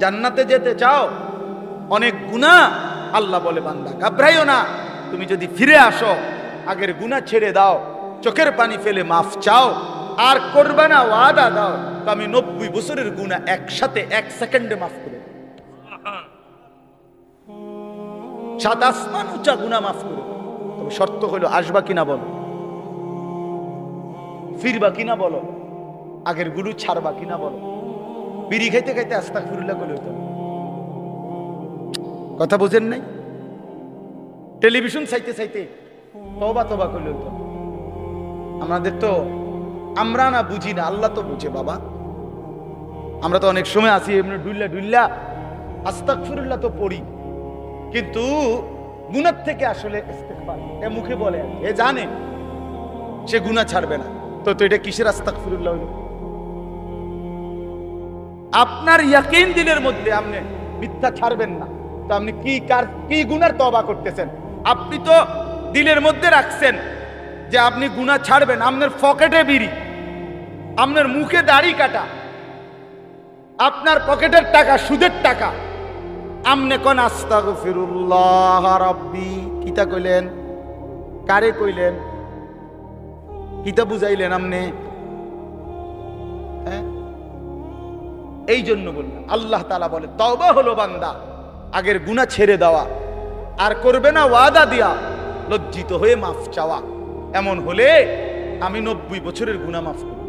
জান্নাতে যেতে চাও, অনেক গুনাহ, আল্লাহ বলে বান্দা ঘাবড়াইও না, তুমি যদি ফিরে আসো, আগের গুনাহ ছেড়ে দাও, চোখের পানি ফেলে মাফ চাও, আর করবে না ওয়াদা দাও, তো আমি 90 বছরের গুনাহ একসাথে 1 সেকেন্ডে মাফ করে দেব। 7 আসমান উঁচা গুনাহ মাফ করে দেব। তবে শর্ত হলো আসবা কিনা বলো, ফিরবা কিনা বলো, আগের গুরু ছাড়বা কিনা বলো। বিড়ি খাইতে খাইতে আস্তাগফিরুল্লাহ বলে হতো, কথা বুঝেন নাই? টেলিভিশন চাইতে চাইতে তওবা তওবা করলে হতো। আমাদের তো, আমরা না বুঝি না, আল্লাহ তো বুঝে বাবা। আমরা তো অনেক সময় আসি এমনি ডুল্লা ডুল্লা আস্তাগফিরুল্লাহ তো পড়ি, কিন্তু গুনাহ থেকে আসলে ইস্তেগফার এ মুখে বলে, এ জানে সে গুনাহ ছাড়বে না, তো এটা কিসের আস্তাগফিরুল্লাহ হলো? আপনার ইয়াকিন দিলের মধ্যে, আপনি মিথ্যা ছাড়বেন না, তো আপনি কি গুনার তওবা করতেছেন? আপনি তো দিলের মধ্যে রাখছেন যে আপনি গুনাহ ছাড়বেন, আপনার পকেটে বিড়ি, আপনার মুখে দাড়ি কাটা, আপনার পকেটের টাকা সুদের টাকা, আমনে কোন আস্তাগফিরুল্লাহ রাব্বি কিতা কইলেন? কারে কইলেন? কিতা বুঝাইলেন আমনে? এই জন্য বললাম, আল্লাহ তাআলা বলে তওবা হলো বান্দা আগের গুনাহ ছেড়ে দেওয়া, আর করবে না ওয়াদা দিয়া, লজ্জিত হয়ে মাফ চাওয়া। এমন হলে আমি 90 বছরের গুনাহ মাফ করব।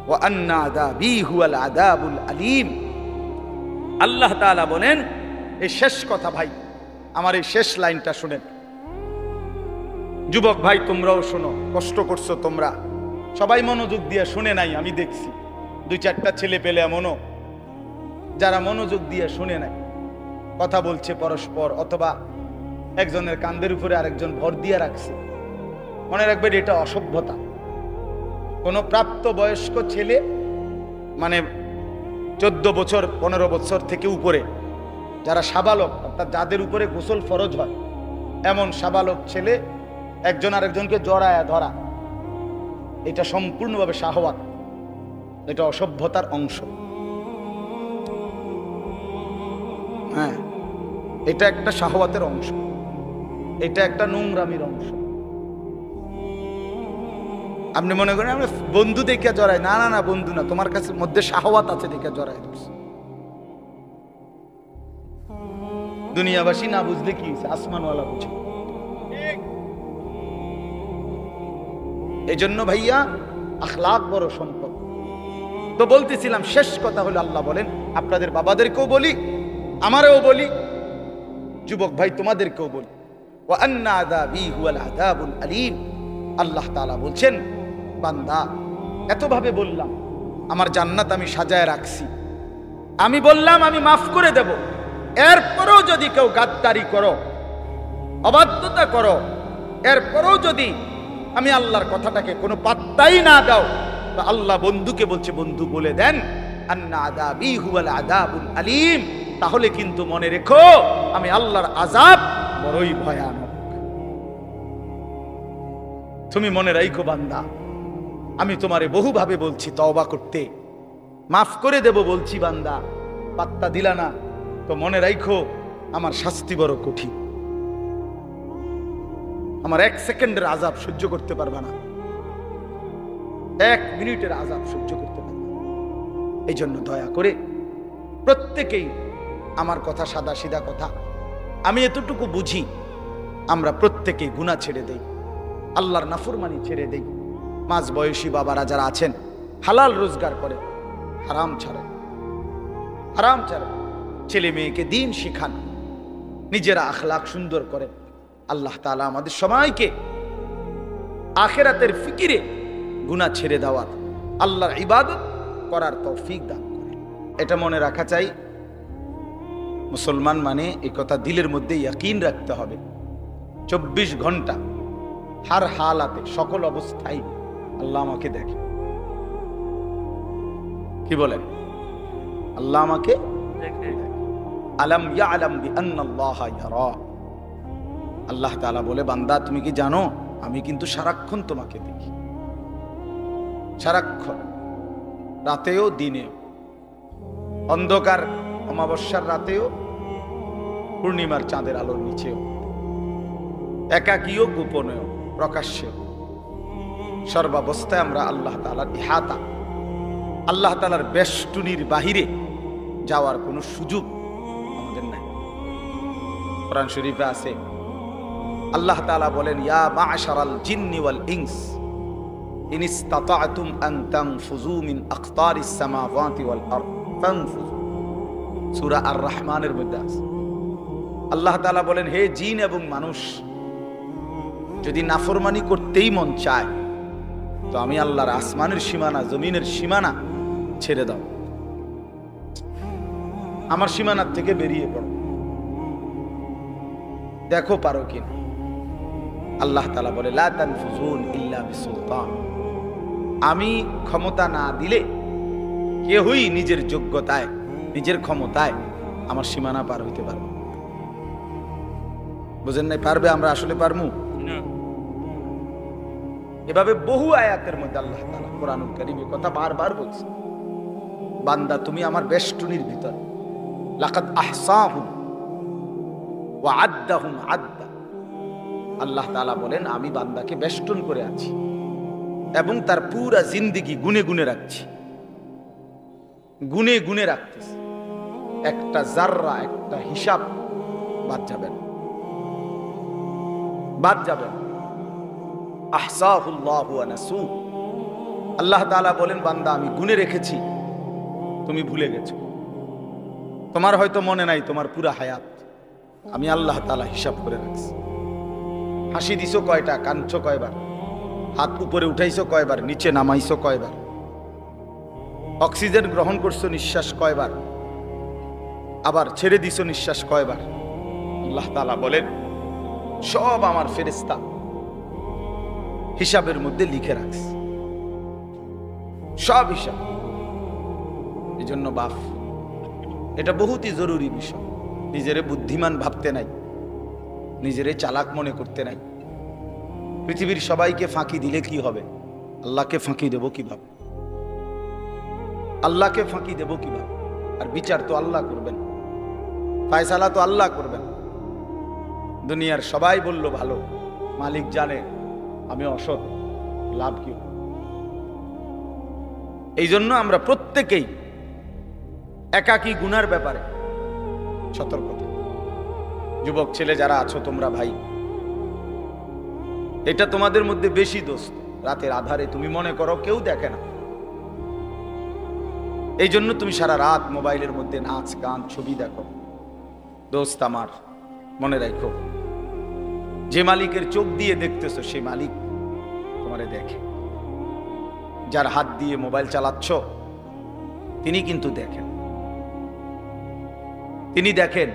ওয়া আন্না আযাবি হুয়াল আযাবুল আলীম। আল্লাহ তাআলা বলেন, এই শেষ কথা ভাই, আমার এই শেষ লাইনটা শুনেন। যুবক ভাই তোমরাও শোনো, কষ্ট করছো তোমরা, সবাই মনোযোগ দিয়ে শুনে নাই, আমি দেখছি 2-4টা ছেলে পেলে এমনও যারা মনোযোগ দিয়ে শুনে নাই, কথা বলছে পরস্পর, অথবা একজনের কাঁধের উপরে আরেকজন ভর দিয়ে রাখছে। মনে রাখবেন, এটা অসভ্যতা। কোনো প্রাপ্ত বয়স্ক ছেলে, মানে 14 বছর 15 বছর থেকে উপরে যারা সাবালক, অর্থাৎ যাদের উপরে গোসল ফরজ হয়, এমন সাবালক ছেলে একজন আরেকজনকে জড়ায়া ধরা, এটা সম্পূর্ণভাবে শাহওয়াত, এটা অসভ্যতার অংশ। হ্যাঁ, এটা একটা শাহওয়াতের অংশ, এটা একটা নোংরামির অংশ। আপনি মনে করেন আমরা বন্ধু দেখে জড়াই, না না না, বন্ধু না, তোমার কাছে মধ্যে শাহওয়াত আছে দেখে জড়াই। দুনিয়াবাসী না বুঝলে কি হয়েছে, আসমানওয়ালা বুঝে। এই জন্য ভাইয়া আখলাক বড় সম্পদ। তো বলতেছিলাম, শেষ কথা হলো, আল্লাহ বলেন আপনাদের বাবাদেরকেও বলি, আমারও বলি, যুবক ভাই তোমাদেরকেও বলি, ওয়া আন্না আযাবি হুয়াল আযাবুল আলীম। আল্লাহ তাআলা বলছেন, বান্দা এতভাবে বললাম, আমার জান্নাত আমি সাজায় রাখছি, আমি বললাম আমি মাফ করে দেব, এরপরেও যদি কেউ গাদ্দারি করো, অবাধ্যতা করো, এরপরেও যদি আমি আল্লাহর কথাটাকে কোনো পাত্তাই না দাও, তো আল্লাহ বন্ধুকে বলছে, বন্ধু বলে দেন আন্না আযাবি হুয়াল আযাবুল আলীম, তাহলে কিন্তু মনে রেখো আমি আল্লাহর আযাব বড়ই ভয়ানক। তুমি মনে রাখো বান্দা, আমি তোমারে বহুভাবে বলছি তওবা করতে, মাফ করে দেব বলছি, বান্দা পাত্তা দিলা না, তো মনে রাখো আমার শাস্তি বড় কঠিন। আমার 1 সেকেন্ডের আযাব সহ্য করতে পারবে না, 1 মিনিটের আযাব সহ্য করতে পারবে না। এই জন্য দয়া করে প্রত্যেকেই, আমার কথা সাদা সিধা কথা, আমি এতটুকু বুঝি, আমরা প্রত্যেকেই গুনাহ ছেড়ে দেই, আল্লাহর নাফরমানি ছেড়ে দেই। মাঝ বয়সী বাবারা যারা আছেন, হালাল রোজগার করে, হারাম ছাড়েন, হারাম ছাড়েন, ছেলে মেয়েকে দ্বীন শিখান, নিজেরা আখলাক সুন্দর করেন। আল্লাহ তাআলা আমাদের সবাইকে আখিরাতের ফিকিরে গুনাহ ছেড়ে দেওয়ার, আল্লাহর ইবাদত করার তৌফিক দান করেন। এটা মনে রাখা চাই, মুসলমান মানে এই কথা দিলের মধ্যে ইয়াকিন রাখতে হবে। 24 ঘন্টা হার হালাতে, সকল অবস্থায় আল্লাহ আমাকে দেখে। কি বলেন? আল্লাহ আমাকে দেখে। আলাম ইয়ালাম বিআন্নাল্লাহা ইয়ারা। আল্লাহ তাআলা বলে, বান্দা তুমি কি জানো আমি কিন্তু সারাক্ষণ তোমাকে দেখি, সারাক্ষণ, রাতেও দিনেও। অন্ধকার অমাবস্যার রাতেও, পূর্ণিমার চাঁদের আলোর নিচেও, একাকীও গোপনেও প্রকাশ্যেও, সর্বাবস্থায় আমরা আল্লাহ তাআলার ইহাতা, আল্লাহ তাআলার বেষ্টনীর বাহিরে যাওয়ার কোনো সুযোগ আমাদের নাই। কোরআন শরীফে আছে, আল্লাহ তাআলা বলেন, ইয়া মা'শারাল জিন্নি ওয়াল ইনস ইন ইসতাতা'তুম আন তানফুযু মিন আকতারিস সামাওয়াতি ওয়াল আরদ ফানফুযু। সূরা আর রহমানের মধ্যে আছে। আল্লাহ তাআলা বলেন, হে জিন এবং মানুষ, যদি নাফরমানি করতেই মন চায় তো আমি আল্লাহর আসমানের সীমানা, জমিনের সীমানা ছেড়ে দাও, আমার সীমানার থেকে বেরিয়ে পড়ো, দেখো পারো কিনা। আল্লাহ তাআলা বলে, লা তানফুজুন ইল্লা বিসুলতান, আমি ক্ষমতা না দিলে কেউই নিজের যোগ্যতায়, নিজের ক্ষমতায় আমার সীমানা পার হইতে পারবে। বুঝেন নাই? পারবে? আমরা আসলে পারমু না। এভাবে বহু আয়াতের মধ্যে আল্লাহ তাআলা কোরআনুল কারীমে কথা বারবার বলছে, বান্দা তুমি আমার বেষ্টনীর ভিতর, লাকাদ আহসাহুম ওয়া আদ্দাহুম আদ্দা। আল্লাহ তাআলা বলেন, আমি বান্দাকে বেষ্টন করে আছি এবং তার পুরা জিন্দেগি গুনে গুনে রাখছি, গুনে গুনে রাখতেছি, একটা জাররা, একটা হিসাব বাদ যাবে না, বাদ যাবে না। আহসাহুল্লাহু ওয়া নাসু। আল্লাহ তাআলা বলেন, বান্দা আমি গুনে রেখেছি, তুমি ভুলে গেছো, তোমার হয়তো মনে নাই, তোমার পুরা হায়াত আমি আল্লাহ তাআলা হিসাব করে রাখছি। হাসি দিছো কয়টা, কাঁদছো কয়বার, হাত উপরে উঠাইছো কয়বার, নিচে নামাইছো কয়বার, অক্সিজেন গ্রহণ করছো নিঃশ্বাস কয়বার, আবার ছেড়ে দিছো নিঃশ্বাস কয়বার। আল্লাহ তাআলা বলেন, সব আমার ফেরেশতা হিসাবের মধ্যে লিখে রাখছে, সব হিসাব। এই জন্য বাপ, এটা বহুতই জরুরি বিষয়। নিজেরে বুদ্ধিমান ভাবতে নাই, নিজেরে চালাক মনে করতে নাই। পৃথিবীর সবাইকে ফাঁকি দিলে কি হবে? আল্লাহকে ফাঁকি দেব কিভাবে? আল্লাহকে ফাঁকি দেব কিভাবে? আর বিচার তো আল্লাহ করবেন, ফায়সালা তো আল্লাহ করবেন। দুনিয়ার সবাই বলল ভালো, মালিক জানে আমি অসৎ, লাভ কি? এই জন্য আমরা প্রত্যেকেই একাকী গুনার ব্যাপারে সতর্ক থাকি। যুবক ছেলে যারা আছো তোমরা ভাই, এটা তোমাদের মধ্যে বেশি দোষ। রাতের আধারে তুমি মনে করো কেউ দেখে না, এই জন্য তুমি সারা রাত মোবাইলের মধ্যে নাচ গান ছবি দেখো। দোস্ত আমার, মনে রাখো, যে মালিকের চোখ দিয়ে দেখতেছো সেই মালিক তোমারে দেখে। যার হাত দিয়ে মোবাইল চালাচ্ছ তিনি কিন্তু দেখেন, তিনি দেখেন।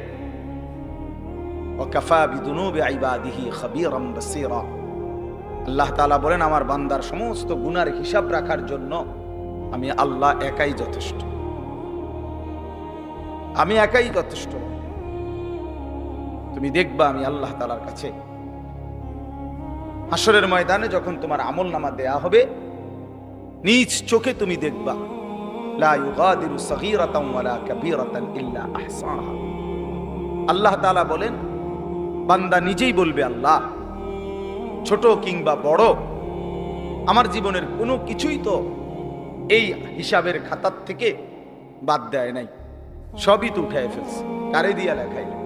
ওয়াকাফা বিদুনুবি ইবাদিহি খাবীরাম বাসীরা। আল্লাহ তাআলা বলেন, আমার বান্দার সমস্ত গুনার হিসাব রাখার জন্য আমি আল্লাহ একাই যথেষ্ট, আমি একাই যথেষ্ট। তুমি দেখবা আমি আল্লাহ তাআলার কাছে হাসরের ময়দানে যখন তোমার আমলনামা দেয়া হবে, নিজ চোখে তুমি দেখবা, লা ইউগাদিরু সগীরাতান ওয়ালা কাবীরাতান ইল্লা আহসাহা। আল্লাহ তাআলা বলেন, বান্দা নিজেই বলবে, আল্লাহ ছোট কিংবা বড় আমার জীবনের কোনো কিছুই তো এই হিসাবের খাতার থেকে বাদ দেয় নাই, সবই তো উঠায় ফেলছে। কারে দিয়া লেখাইলে?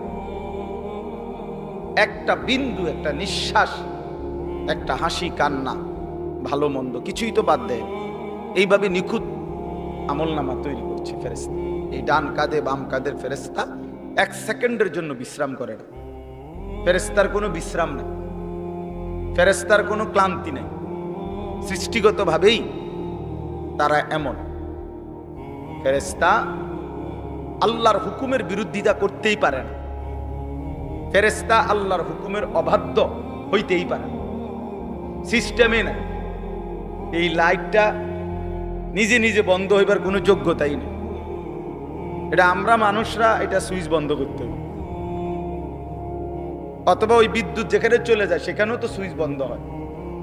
একটা বিন্দু, একটা নিঃশ্বাস, একটা হাসি কান্না, ভালো মন্দ কিছুই তো বাদ দেয়। এইভাবে নিখুঁত আমলনামা তৈরি করছে ফেরেশতা। এই ডান কাঁধে বাম কাঁধের ফেরেশতা এক সেকেন্ডের জন্য বিশ্রাম করে না। ফেরেশতার কোনো বিশ্রাম নেই, ফেরেশতার কোনো ক্লান্তি নেই। সৃষ্টিগতভাবেই তারা এমন। ফেরেশতা আল্লাহর হুকুমের বিরোধিতা করতেই পারে না, ফেরেশতা আল্লাহর হুকুমের অবাধ্য হইতেই পারে না। সিস্টেমে না। এই লাইটটা নিজে নিজে বন্ধ হইবার কোনো যোগ্যতাই নেই। এটা আমরা মানুষরা এটা সুইচ বন্ধ করতে হবে, অথবা ওই বিদ্যুৎ যেখানে চলে যায় সেখানেও তো সুইচ বন্ধ হয়।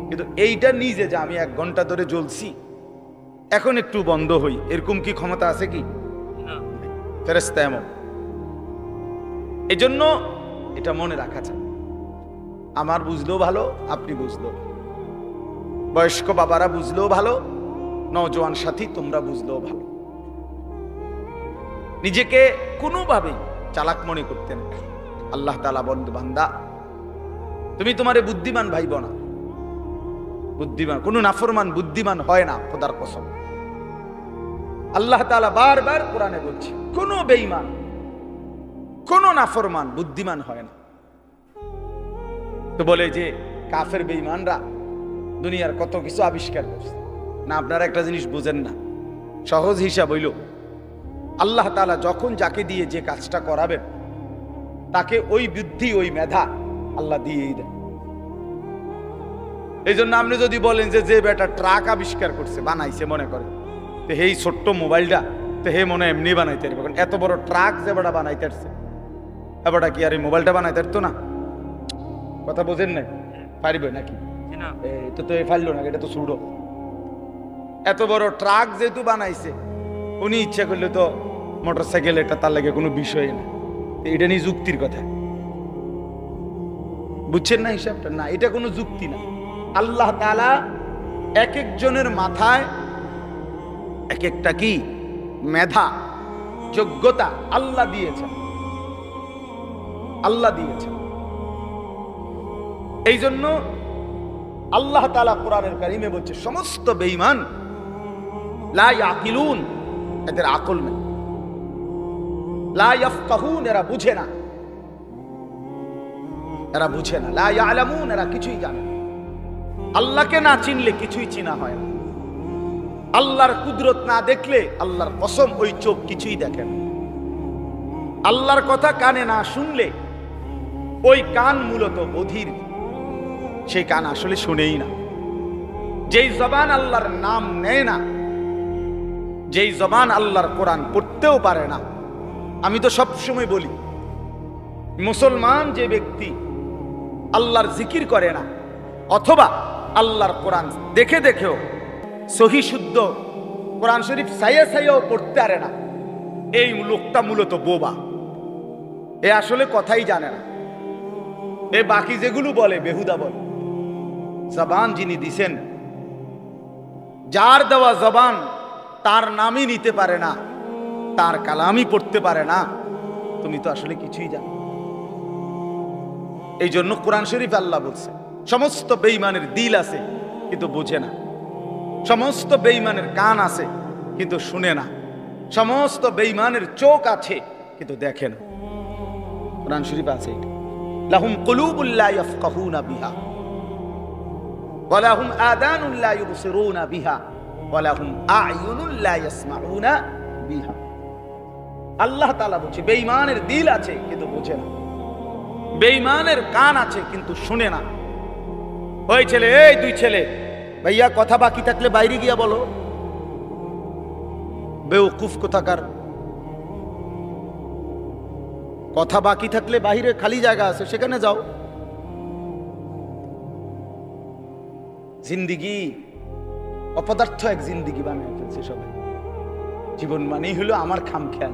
কিন্তু এইটা নিজে যে আমি 1 ঘন্টা ধরে জ্বলছি, এখন একটু বন্ধ হই, এরকম কি ক্ষমতা আছে কি? ফেরেশতা এমন। এজন্য এটা মনে রাখা চাই। আমার বুঝলেও ভালো, আপনি বুঝলেও, বয়স্ক বাবারা বুঝলেও ভালো, নওজোয়ান সাথী তোমরা বুঝলেও ভালো। নিজেকে কোনোভাবেই চালাক মনে করতে না। আল্লাহ তাআলা বন্ধু বান্দা, তুমি তোমারে বুদ্ধিমান ভাইব না। বুদ্ধিমান কোন নাফরমান বুদ্ধিমান হয় না, খোদার কসম। আল্লাহ তাআলা বারবার কোরআনে বলছে, কোন বেঈমান, কোন নাফরমান বুদ্ধিমান হয় না। তো বলে যে কাফের বেঈমানরা দুনিয়ার কত কিছু আবিষ্কার করছে না। আপনারা একটা জিনিস বুঝেন না, সহজ হিসাব হইল, আল্লাহ তাআলা যখন যাকে দিয়ে যে কাজটা করাবেন তাকে ওই বুদ্ধি, ওই মেধা আল্লাহ দিয়েই দেন। এই জন্য আপনি যদি বলেন যে যে বেটা ট্রাক আবিষ্কার করছে, বানাইছে, মনে করে তো এই ছোট্ট মোবাইলটা তো হে মনে এমনি বানাইতে পারবে, এত বড় ট্রাক যে বেটা বানাইতে পারছে, এবারটা কি আর এই মোবাইলটা বানাইতে পারতো না? কথা বোঝেন নাই? পারিবে নাকি? তো তো এ ফাইল না, এটা তো ছুড়ো। এত বড় ট্রাক যেহেতু বানাইছে, উনি ইচ্ছা করলে তো মোটরসাইকেল, এটা তার লাগে কোনো বিষয় না। এটা নিয়ে যুক্তির কথা বুঝছেন না? হিসাবটা না, এটা কোনো যুক্তি না। আল্লাহ তাআলা এক একজনের মাথায় এক একটা কি মেধা, যোগ্যতা আল্লাহ দিয়েছেন, আল্লাহ দিয়েছেন। এই জন্য আল্লাহ তাআলা কোরআনের কারিমে বলছে, সমস্ত বেঈমান লা ইয়াকিলুন, এদের আকল নেই, লা ইয়াফকাহুন, এরা বুঝে না, এরা বুঝে না, লা ইয়ালামুন, এরা কিছুই জানে না। আল্লাহকে না চিনলে কিছুই চিনা হয় না। আল্লাহর কুদরত না দেখলে, আল্লাহর কসম, ওই চোখ কিছুই দেখে না। আল্লাহর কথা কানে না শুনলে, ওই কান মূলত বধির, সেই কান আসলে শুনেই না। যেই জবান আল্লাহর নাম নেয় না, যেই জবান আল্লাহর কোরআন পড়তেও পারে না। আমি তো সবসময় বলি, মুসলমান যে ব্যক্তি আল্লাহর জিকির করে না, অথবা আল্লাহর কোরআন দেখে দেখেও সহি শুদ্ধ কোরআন শরীফ সাইয়া সাইয়াও পড়তে পারে না, এই লোকটা মূলত বোবা। এ আসলে কথাই জানে না। এ বাকি যেগুলো বলে বেহুদা বলে। জবান যিনি দিছেন, যার দেওয়া জবান তার নামই নিতে পারে না, তার কালামই পড়তে পারে না, তুমি তো আসলে কিছুই জানো। এই জন্য কোরআন শরীফ আল্লাহ বলছে, সমস্ত বেঈমানের দিল আছে কিন্তু বোঝে না, সমস্ত বেঈমানের কান আছে কিন্তু শুনে না, সমস্ত বেঈমানের চোখ আছে কিন্তু দেখে না। কোরআন শরীফ আছে, লাহুম কুলুবুল লা ইয়াফকাহুনা বিহা ওয়া লাহুম আযানুন লা ইবসিরুনা বিহা ওয়া লাহুম আ'য়ুনুন লা ইয়াসমাউনা বিহা। আল্লাহ তাআলা বলছে, বেঈমানের দিল আছে কিন্তু বোঝে না, বেঈমানের কান আছে কিন্তু শুনে না। ওই ছেলে, এই দুই ছেলে, ভাইয়া কথা বাকি থাকলে বাইরে গিয়া বলো। বেওকুফ কোথাকার, কথা বাকি থাকলে বাইরে খালি জায়গা আছে, সেখানে যাও। জিন্দিগি অপদার্থ এক জিন্দিগি বানিয়ে ফেলছে সবাই। জীবন মানেই হলো আমার খামখেয়াল,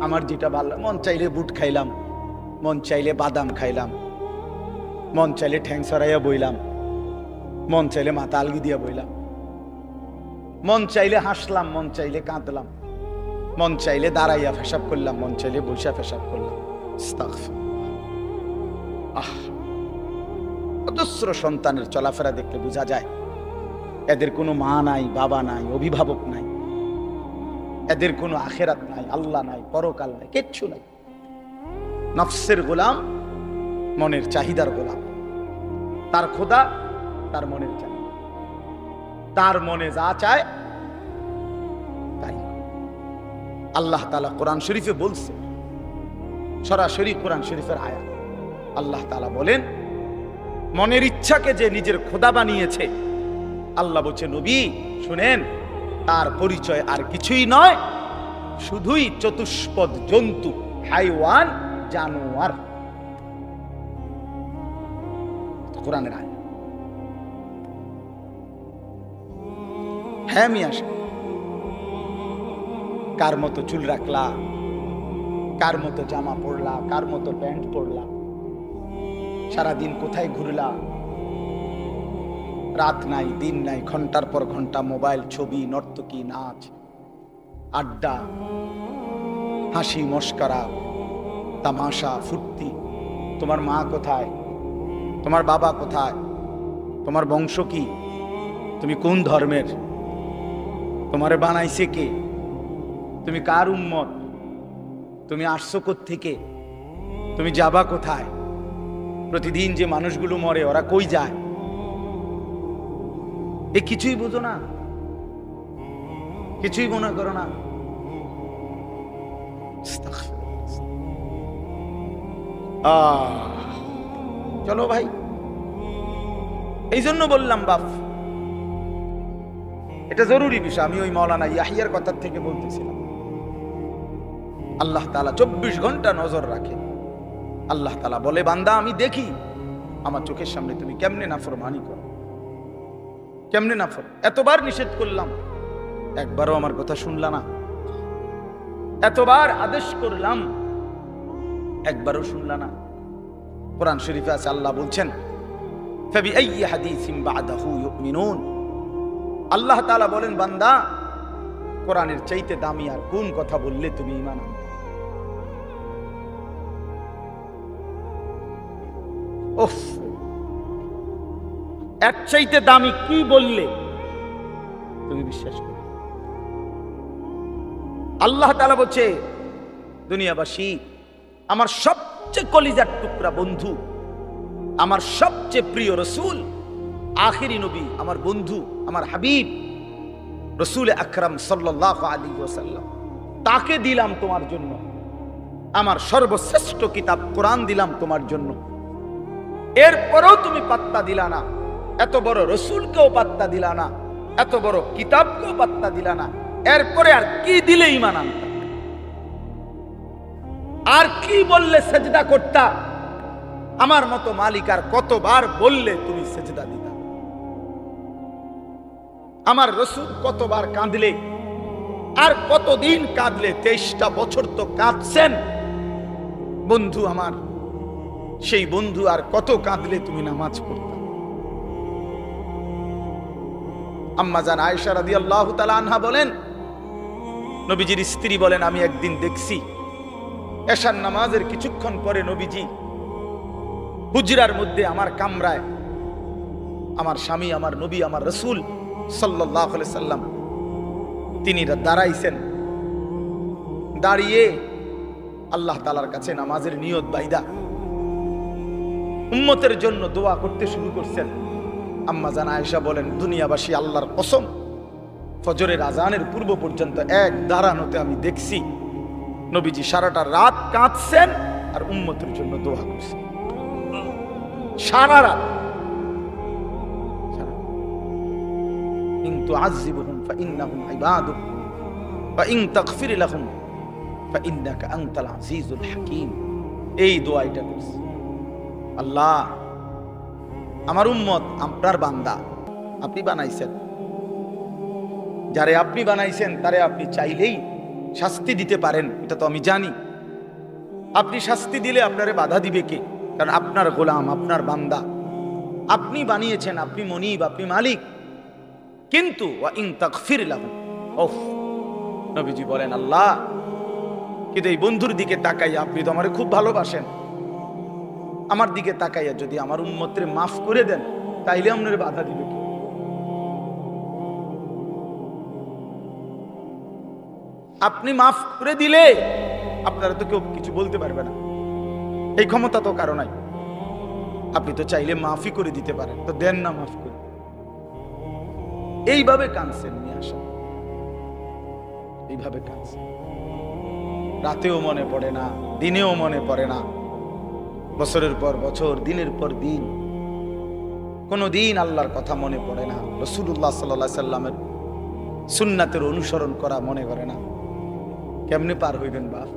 আমার যেটা ভালো, মন চাইলে বুট খাইলাম, মন চাইলে বাদাম খাইলাম, মন চাইলে ঠ্যাং সরাইয়া বইলাম, মন চাইলে মাথা আলগি দিয়া বইলাম, মন চাইলে হাসলাম, মন চাইলে কাঁদলাম, মন চাইলে দাঁড়াইয়া পেশাব করলাম, মন চাইলে বৈশা পেশাব করলাম। অজস্র সন্তানের চলাফেরা দেখলে বোঝা যায় এদের কোনো মা নাই, বাবা নাই, অভিভাবক নাই, এদের কোনো আখেরাত নাই, আল্লাহ নাই, পরকাল নাই, কিচ্ছু নাই। নফসের গোলাম, মনের চাহিদার গোলাম। তার খোদা তার মনের চাহিদা, তার মনে যা চায় তাই। আল্লাহ তাআলা কোরআন শরীফে বলছে, সরাসরি কোরআন শরীফের আয়াত, আল্লাহ তাআলা বলেন, মনের ইচ্ছাকে যে নিজের খোদা বানিয়েছে, আল্লাহ বলছে, নবী শুনেন, তার পরিচয় আর কিছুই নয়, শুধুই চতুষ্পদ জন্তু, হাইওয়ান, জানোয়ার। কোরআনের আয়াত। হ্যাঁ মিয়া, কার মতো চুল রাখলা, কার মতো জামা পরলা, কার মতো প্যান্ট পরলা, সারাদিন কোথায় ঘুরলা, রাত নাই দিন নাই, ঘন্টার পর ঘন্টা মোবাইল, ছবি, নর্তকী, নাচ, আড্ডা, হাসি মস্করা, তামাশা, ফুর্তি। তোমার মা কোথায়? তোমার বাবা কোথায়? তোমার বংশ কি? তুমি কোন ধর্মের? তোমারে বানাইছে কে? তুমি কার উম্মত? তুমি আসছো কোত্থেকে? তুমি যাবা কোথায়? প্রতিদিন যে মানুষগুলো মরে ওরা কই যায়? এ কিছুই বুঝো না, কিছুই মনে করো না। চলো ভাই, এই জন্য বললাম বাপ, এটা জরুরি বিষয়। আমি ওই মাওলানা ইয়াহিয়ার কথার থেকে বলতেছিলাম। আল্লাহ তাআলা 24 ঘন্টা নজর রাখে। আল্লাহ তাআলা বলে, বান্দা আমি দেখি আমার চোখের সামনে তুমি কেমনে নাফরমানি করো, কেমনে নাফর। এতবার নিষেধ করলাম, একবারও আমার কথা শুনলা না। এতবার আদেশ করলাম, একবারও শুনলা না। কোরআন শরীফে আছে, আল্লাহ বলছেন, ফাবিআইয়ি হাদিসিন বা'দাহু ইউমিনুন। আল্লাহ তাআলা বলেন, বান্দা কোরআনের চাইতে দামি আর কোন কথা বললে তুমি ঈমান আনবে? উফ, এর চাইতে দামি কি বললে তুমি বিশ্বাস করবে? আল্লাহ তাআলা বলছে, দুনিয়াবাসী, আমার সবচেয়ে কলিজার টুকরা বন্ধু, আমার সবচেয়ে প্রিয় রাসূল, আখিরি নবী, আমার বন্ধু, আমার হাবিব রাসূল আকরাম সাল্লাল্লাহু আলাইহি ওয়াসাল্লাম, তাকে দিলাম তোমার জন্য। আমার সর্বশ্রেষ্ঠ কিতাব কোরআন দিলাম তোমার জন্য। এরপরেও তুমি পাত্তা দিলা না। এত বড় রাসূলকেও পাত্তা দিলা না, এত বড় কিতাবকেও পাত্তা দিলা না। এরপরে আর কি দিলে ঈমান আনতা? আর কি বললে সেজদা করতা? আমার মতো মালিক আর কতবার বললে তুমি সেজদা দিতা? আমার রাসূল কতবার কাঁদলে, আর কতদিন কাঁদলে? 23টা বছর তো কাঁদছেন বন্ধু আমার। সেই বন্ধু আর কত কাঁদলে তুমি নামাজ পড়তা? আম্মা জান আয়েশা রাদিয়াল্লাহু তাআলা আনহা বলেন, নবীজির স্ত্রী বলেন, আমি একদিন দেখছি এশার নামাজের কিছুক্ষণ পরে নবীজি হুজরার মধ্যে আমার কামরায়, আমার স্বামী, আমার নবী, আমার রাসূল সাল্লাল্লাহু আলাইহি সাল্লাম তিনি দাঁড়াইছেন। দাঁড়িয়ে আল্লাহ তাআলার কাছে নামাজের নিয়ত বাইদা উম্মতের জন্য দোয়া করতে শুরু করছেন। আম্মা জান আয়েশা বলেন, দুনিয়াবাসী, আল্লাহর কসম, ফজরের আজানের পূর্ব পর্যন্ত এক দাঁড়ানোতে আমি দেখছি নবীজি সারাটা রাত কাঁদছেন আর উম্মতের জন্য দোয়া করছেন। সারা রাত। ইন তুআযিবহুম ফাইন্নাহুম ইবাদুক ওয়া ইন তাগফির লাহুম ফাইন্নাকা আনতাল আজিজুল হাকীম। এই দোয়াটা করছে, আল্লাহ আমার উম্মত আপনার বান্দা, আপনি বানাইছেন, যারে আপনি বানাইছেন তারে আপনি চাইলেই শাস্তি দিতে পারেন, এটা তো আমি জানি। আপনি শাস্তি দিলে আপনারে বাধা দিবে কে? কারণ আপনার গোলাম, আপনার বান্দা, আপনি বানিয়েছেন, আপনি মনিব, আপনি মালিক। কিন্তু ওয়া ইন তাগফির লাহুম, ওফ, নবীজি বলেন, আল্লাহ কিন্তু এই বন্ধুর দিকে তাকাইয়া, আপনি তো আমারে খুব ভালোবাসেন, আমার দিকে তাকাইয়া যদি আমার উম্মতরে মাফ করে দেন, তাইলে আপনার বাধা দিবে কি? আপনি মাফ করে দিলে আপনারা তো কেউ কিছু বলতে পারবে না, এই ক্ষমতা তো কারো নাই। আপনি তো চাইলে মাফই করে দিতে পারেন, তো দেন না মাফ করে। এইভাবে কাঁদছেন নিয়ে আসা, এইভাবে কাঁদছেন। রাতেও মনে পড়ে না, দিনেও মনে পড়ে না, বছরের পর বছর, দিনের পর দিন, কোনদিন আল্লাহর কথা মনে পড়ে না, রাসূলুল্লাহ সাল্লাল্লাহু আলাইহি সাল্লামের সুন্নাতের অনুসরণ করা মনে করে না। কেমনে পার হইবেন বাপ?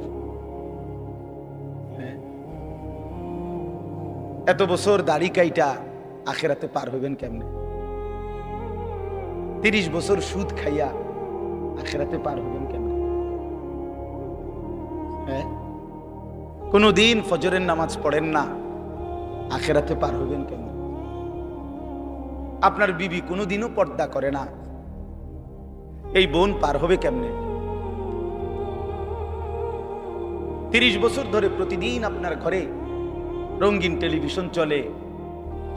এত বছর দাড়ি কাইটা আখিরাতে পার হইবেন কেমনে? 30 বছর সুদ খাইয়া আখিরাতে পার হইবেন কেমনে? হ্যাঁ, কোনোদিন ফজরের নামাজ পড়েন না, আখেরাতে পার হবেন কেন? আপনার বিবি কোনোদিনও পর্দা করে না, এই বোন পার হবে কেমনে? 30 বছর ধরে প্রতিদিন আপনার ঘরে রঙিন টেলিভিশন চলে,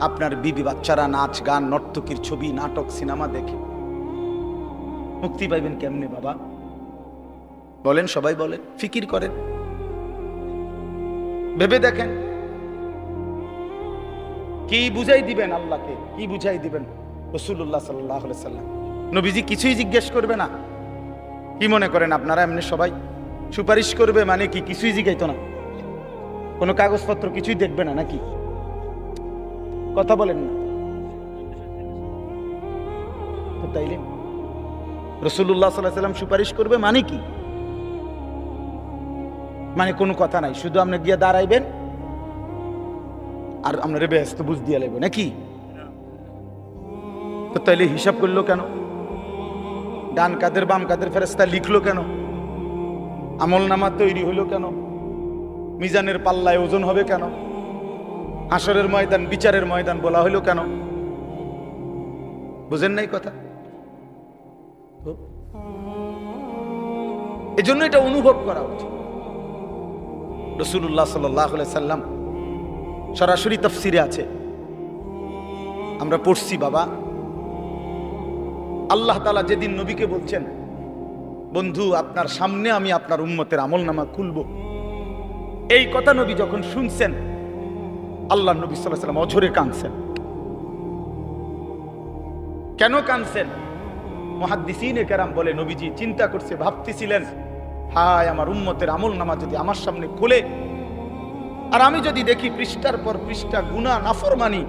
আপনার বিবি বাচ্চারা নাচ গান নর্তকীর ছবি নাটক সিনেমা দেখে, মুক্তি পাইবেন কেমনে বাবা? বলেন, সবাই বলেন, ফিকির করেন, ভেবে দেখেন। কি বুঝাই দিবেন আল্লাহকে, কি বুঝাই দিবেন রাসূলুল্লাহ সাল্লাল্লাহু আলাইহি সাল্লাম? নবীজি কিছুই জিজ্ঞেস করবে না? কি মনে করেন আপনারা এমনি সবাই সুপারিশ করবে মানে কি কিছুই জিজ্ঞাইতো না? কোনো কাগজপত্র কিছুই দেখবে না নাকি? কথা বলেন না তো? তাইলে রাসূলুল্লাহ সাল্লাল্লাহু আলাইহি সাল্লাম সুপারিশ করবে মানে কি? মানে কোনো কথা নাই, শুধু আপনি গিয়ে দাঁড়াইবেন আর আপনার বেহেশত বুঝ দিয়ে লাগবে নাকি? তো তাইলে হিসাব করলো কেন? ডান কাদের বাম কাদের ফেরেশতা লিখলো কেন? আমলনামা তৈরি হইলো কেন? মিজানের পাল্লায় ওজন হবে কেন? হাসরের ময়দান বিচারের ময়দান বলা হইলো কেন? বুঝেন নাই কথা? এজন্য এটা অনুভব করা উচিত। রাসূলুল্লাহ সাল্লাল্লাহু আলাইহি সাল্লাম সরাসরি তাফসিরে আছে, আমরা পড়ছি বাবা। আল্লাহ তাআলা যেদিন নবীকে বলছেন, বন্ধু আপনার সামনে আমি আপনার উম্মতের আমলনামা খুলব, এই কথা নবী যখন শুনছেন, আল্লাহ নবী সাল্লাল্লাহু আলাইহি সাল্লাম অঝরে কাঁদছেন। কেন কাঁদছেন? মুহাদ্দিসিনে কেরাম বলে, নবীজি চিন্তা করছে, ভাবতেছিলেন, হায় আমার উম্মতের আমলনামা যদি আমার সামনে খুলে আর আমি যদি দেখি পৃষ্ঠার পর পৃষ্ঠা গুনাহ নাফরমানি,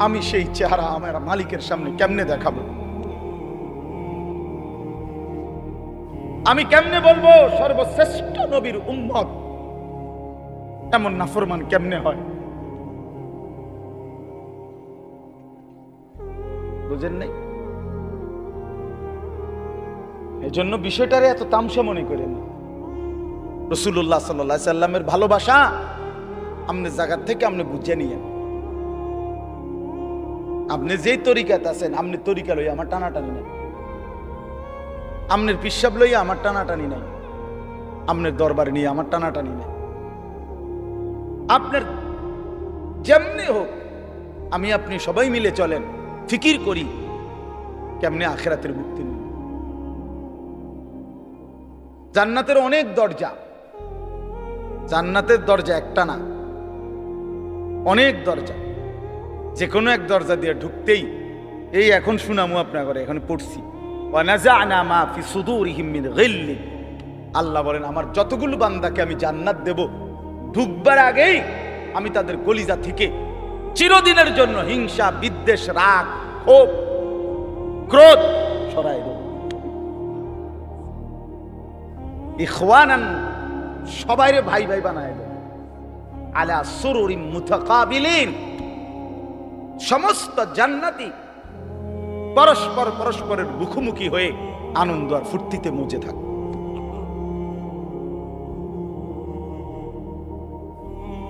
আমি সেই চেহারা আমার মালিকের সামনে কেমনে দেখাবো? আমি কেমনে বলবো সর্বশ্রেষ্ঠ নবীর উম্মত এমন নাফরমান কেমনে হয়? বুঝেন নাই? এই জন্য বিষয়টারে এত তামসা মনে করেন না। রাসূলুল্লাহ সাল্লাল্লাহু আলাইহি সাল্লামের ভালোবাসা আপনি জায়গা থেকে আপনি বুঝে নিয়েন। আপনি যেই তরিকাতে আছেন, আপনি তরিকা লইয়া আমার টানাটানি নাই, আপনার পিসাব লইয়া আমার টানাটানি নাই, আপনার দরবার নিয়ে আমার টানাটানি নাই। আপনার যেমনি হোক, আমি আপনি সবাই মিলে চলেন, ফিকির করি কেমনে আখিরাতের মুক্তি নেব। জান্নাতের অনেক দরজা, জান্নাতের দরজা একটা না, অনেক দরজা। যে কোনো এক দরজা দিয়ে ঢুকতেই, এই এখন শুনামু আপনার ঘরে, এখন পড়ছি, ওয়ানাযা'না মা ফি সুদুরিহিম মিন গিল্লিন। আল্লাহ বলেন, আমার যতগুলো বান্দাকে আমি জান্নাত দেব, ঢুকবার আগেই আমি তাদের কলিজা থেকে চিরদিনের জন্য হিংসা বিদ্বেষ রাগ ক্ষোভ ক্রোধ সরাই দেব। ইখওয়ানান, সবাইরে ভাই ভাই বানায় দেব। আলা সুরুরিম মুতাকাবিলিন, সমস্ত জান্নাতি পরস্পর পরস্পরের মুখোমুখি হয়ে আনন্দ আর ফুর্তিতে মজে থাকবে।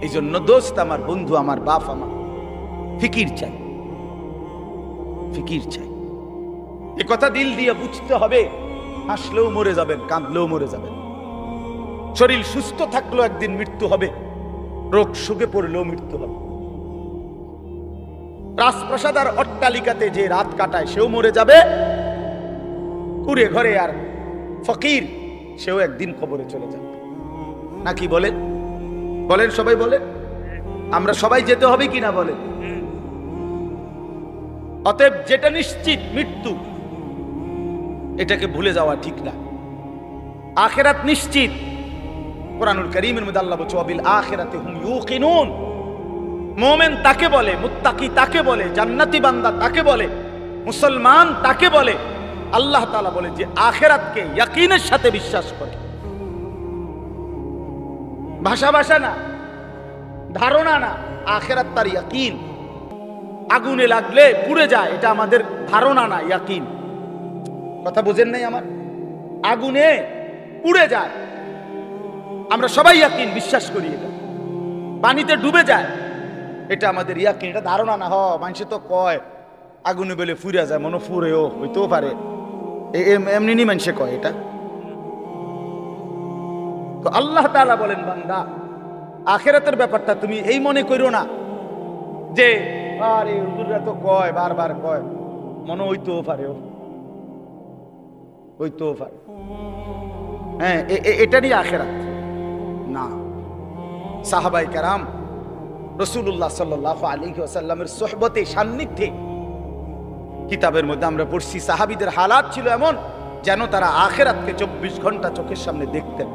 এই জন্য দোস্ত আমার, বন্ধু আমার, বাপ আমার, ফিকির চাই, ফিকির চাই। এ কথা দিল দিয়ে বুঝতে হবে। হাসলেও মরে যাবেন, কাঁদলেও মরে যাবেন। শরীর সুস্থ থাকলেও একদিন মৃত্যু হবে, রোগ শোকে পড়লেও মৃত্যু হবে। রাজপ্রাসাদ আর অট্টালিকাতে যে রাত কাটায় সেও মরে যাবে, কুড়ে ঘরে আর ফকির সেও একদিন কবরে চলে যাবে। নাকি বলেন? বলেন, সবাই বলেন। আমরা সবাই যেতে হবে কিনা বলেন? অতএব যেটা নিশ্চিত মৃত্যু, এটাকে ভুলে যাওয়া ঠিক না। আখিরাত নিশ্চিত। কোরআনুল কারীমের মধ্যে আল্লাহ বলছে, ওয়াবিল আখিরাতি হুম ইউকিনুন। মুমিন তাকে বলে, মুত্তাকি তাকে বলে, জান্নাতি বান্দা তাকে বলে, মুসলমান তাকে বলে। আল্লাহ তাআলা বলে যে আখিরাতকে ইয়াকিনের সাথে বিশ্বাস করে। ভাষা ভাষা না, ধারণা না, আখিরাত তার ইয়াকিন। আগুনে লাগলে পুড়ে যায়, এটা আমাদের ধারণা না, ইয়াকিন। কথা বুঝেন নাই আমার? আগুনে পুড়ে যায়, আমরা সবাই ইয়াকিন, বিশ্বাস করি এটা। পানিতে ডুবে যায়, এটা আমাদের ইয়াকিন, এটা ধারণা না। মানুষে তো কয় আগুনে বেলে ফুরিয়া যায়, মনে ফুরেও হইতেও পারে, এমনি নি মানুষে কয় এটা। তো আল্লাহ তাআলা বলেন, বান্দা আখিরাতের ব্যাপারটা তুমি এই মনে করো না যে আরে হুজুররা তো কয়, বারবার কয়, মনে হইতেও পারে, হইতেও পারে, হ্যাঁ এটারই আখিরাত না। সাহাবায়ে কেরাম রাসূলুল্লাহ সাল্লাল্লাহু আলাইহি ওয়াসাল্লামের সোহবতে, সান্নিধ্যে, কিতাবের মধ্যে আমরা পড়ছি সাহাবীদের হালাত ছিল এমন যেন তারা আখিরাতকে 24 ঘন্টা চোখের সামনে দেখতেন।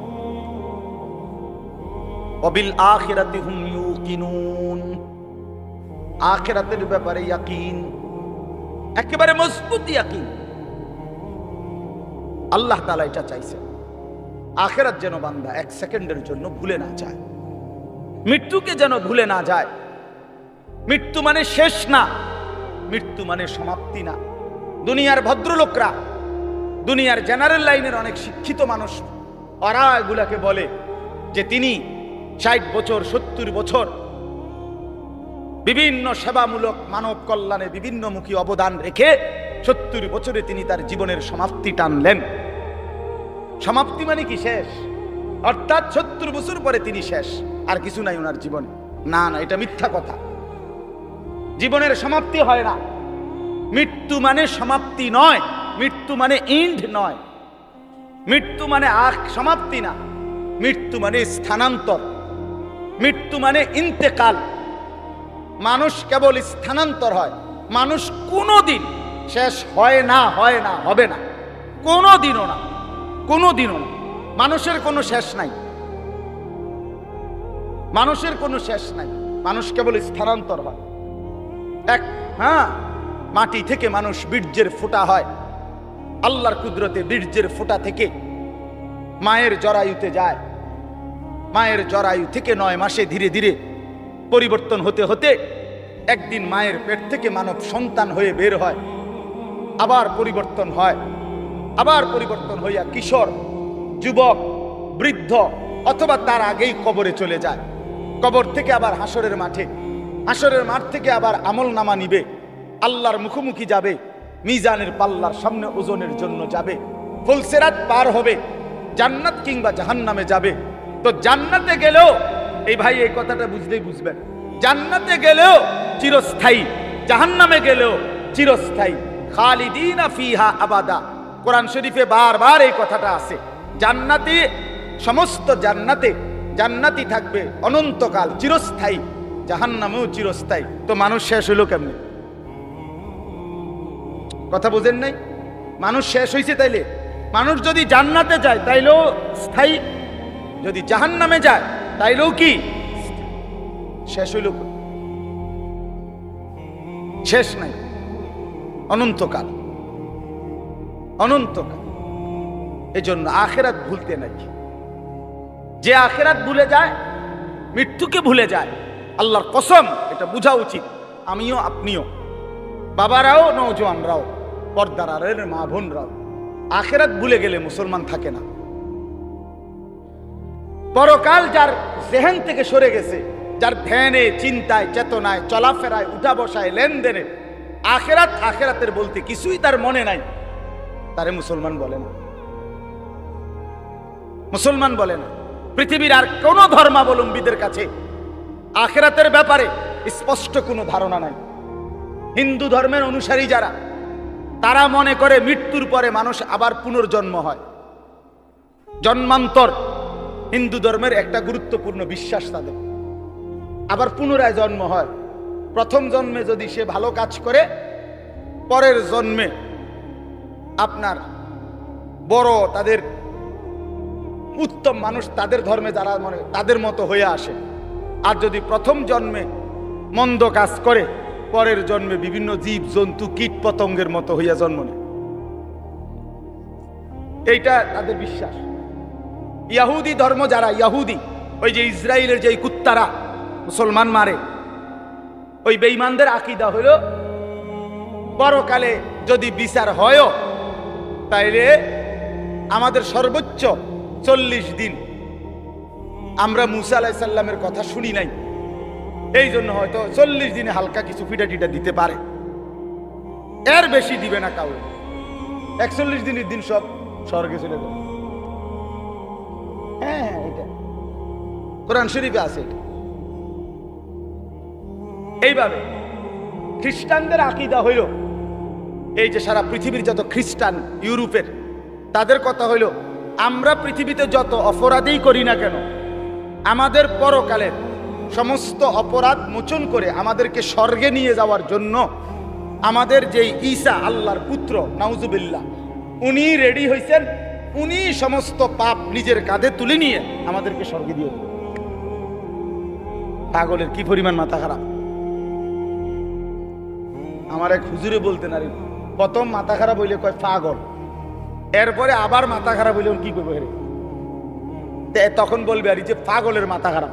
ওয়াবিল আখিরাতি হুম ইউকিনুন, আখিরাতের ব্যাপারে ইয়াকিন, একেবারে মজবুত ইয়াকিন। আল্লাহ তাআলা এটা চাইছেন, আখিরাত যেন বান্দা এক সেকেন্ডের জন্য ভুলে না যায়, মৃত্যুকে যেন ভুলে না যায়। মৃত্যু মানে শেষ না, মৃত্যু মানে সমাপ্তি না। দুনিয়ার ভদ্রলোকরা, দুনিয়ার জেনারেল লাইনের অনেক শিক্ষিত মানুষ, ওরা এগুলাকে বলে যে তিনি 60 বছর 70 বছর বিভিন্ন সেবামূলক মানব কল্যাণে বিভিন্নমুখী অবদান রেখে 70 বছরে তিনি তার জীবনের সমাপ্তি টানলেন। সমাপ্তি মানে কি? শেষ, অর্থাৎ 70 বছর পরে তিনি শেষ, আর কিছু নাই ওনার জীবনে। না না, এটা মিথ্যা কথা। জীবনের সমাপ্তি হয় না। মৃত্যু মানে সমাপ্তি নয়, মৃত্যু মানে ইন্ড নয়, মৃত্যু মানে সমাপ্তি না, মৃত্যু মানে স্থানান্তর, মৃত্যু মানে ইন্তেকাল। মানুষ কেবল স্থানান্তর হয়, মানুষ কোনোদিন শেষ হয় না, হয় না, হবে না, কোনোদিনও না, কোনোদিনও না। মানুষের কোনো শেষ নাই, মানুষের কোনো শেষ নাই, মানুষ কেবল স্থানান্তর হয়। মাটি থেকে মানুষ বীর্যের ফোঁটা হয়, আল্লাহর কুদরতে বীর্যের ফোঁটা থেকে মায়ের জরায়ুতে যায়, মায়ের জরায়ু থেকে 9 মাসে ধীরে ধীরে পরিবর্তন হতে হতে একদিন মায়ের পেট থেকে মানব সন্তান হয়ে বের হয়, আবার পরিবর্তন হয়, আবার পরিবর্তন হইয়া কিশোর, যুবক, বৃদ্ধ, অথবা তার আগেই কবরে চলে যায়। কবর থেকে আবার হাসরের মাঠে, হাসরের মাঠ থেকে আবার আমল নামা নিবে, আল্লাহর মুখোমুখি যাবে, মিজানের পাল্লার সামনে ওজনের জন্য যাবে, ফুলসিরাত পার হবে, জান্নাত কিংবা জাহান্নামে যাবে। তো জান্নাতে গেলেও, এই ভাই এই কথাটা বুঝলেই বুঝবেন, জান্নাতে গেলেও চিরস্থায়ী, জাহান্নামে গেলেও চিরস্থায়ী। খালিদিনা ফিহা আবাদা, কোরআন শরীফে বারবার এই কথাটা আছে। জান্নাতে, সমস্ত জান্নাতে জান্নাতি থাকবে অনন্তকাল, চিরস্থায়ী, জাহান্নামেও চিরস্থায়ী। তো মানুষ শেষ হইল কেমনে? কথা বুঝেন নাই? মানুষ শেষ হইছে তাইলে? মানুষ যদি জান্নাতে যায় তাইলেও স্থায়ী, যদি জাহান্নামে যায় তাইলেও কি শেষ হইল? শেষ নাই, অনন্তকাল, অনন্তকাল। এজন্য আখিরাত ভুলতে নাই। যে আখিরাত ভুলে যায়, মৃত্যুকে ভুলে যায়, আল্লাহর কসম, এটা বোঝা উচিত। আমিও, আপনিও, বাবারাও, নওজোয়ানরাও, পর্দার আড়ালের মা বোনরাও, আখিরাত ভুলে গেলে মুসলমান থাকে না। পরকাল যার জেহেন থেকে সরে গেছে, যার ধ্যানে, চিন্তায়, চেতনায়, চলাফেরায়, উঠা বসায়, লেনদেনে আখিরাত, আখিরাতের বলতে কিছুই তার মনে নাই, তারে মুসলমান বলে না, মুসলমান বলে না। পৃথিবীর আর কোন ধর্মাবলম্বীদের কাছে আখিরাতের ব্যাপারে স্পষ্ট কোনো ধারণা নাই। হিন্দু ধর্মের অনুসারী যারা, তারা মনে করে মৃত্যুর পরে মানুষ আবার পুনর্জন্ম হয়, জন্মান্তর হিন্দু ধর্মের একটা গুরুত্বপূর্ণ বিশ্বাস তাদের। আবার পুনরায় জন্ম হয়। প্রথম জন্মে যদি সে ভালো কাজ করে, পরের জন্মে আপনার বড়, তাদের উত্তম মানুষ, তাদের ধর্মে যারা মনে তাদের মতো হয়ে আসে। আর যদি প্রথম জন্মে মন্দ কাজ করে, পরের জন্মে বিভিন্ন জীব জন্তু কীট পতঙ্গের মতো হইয়া জন্ম নেয়। এইটা তাদের বিশ্বাস। ইহুদি ধর্ম যারা, ইহুদি, ওই যে ইসরায়েলের যে কুত্তারা মুসলমান মারে, ওই বেঈমানদের আকীদা হলো পরকালে যদি বিচার হয় তাইলে আমাদের সর্বোচ্চ 40 দিন আমরা মুসা আলাইহিস সালামের কথা শুনি নাই, এই জন্য হয়তো 40 দিনে হালকা কিছু পিঠা টিটা দিতে পারে, এর বেশি দিবে না কাউকে। 41 দিনের দিন সব স্বর্গে চলে যাবে। হ্যাঁ, এটা কোরআন শরীফে আছে। এইভাবে খ্রিস্টানদের আকীদা হইল, এই যে সারা পৃথিবীর যত খ্রিস্টান ইউরোপের, তাদের কথা হইল আমরা পৃথিবীতে যত অপরাধই করি না কেন, আমাদের পরকালের সমস্ত অপরাধ মোচন করে আমাদেরকে স্বর্গে নিয়ে যাওয়ার জন্য আমাদের যেই ঈসা আল্লাহর পুত্র নাউজুবিল্লাহ, উনি রেডি হয়েছেন, উনি সমস্ত পাপ নিজের কাঁধে তুলে নিয়ে আমাদেরকে স্বর্গে দিয়ে দেবেন। পাগলের কি পরিমাণ মাথা খারাপ! আমার এক হুজুরে বলতেন, আরে প্রথম মাথা খারাপ হইলে কয় পাগল, এরপরে আবার মাথা খারাপ হইলে কি করবে, তখন বলবে আর যে পাগলের মাথা খারাপ।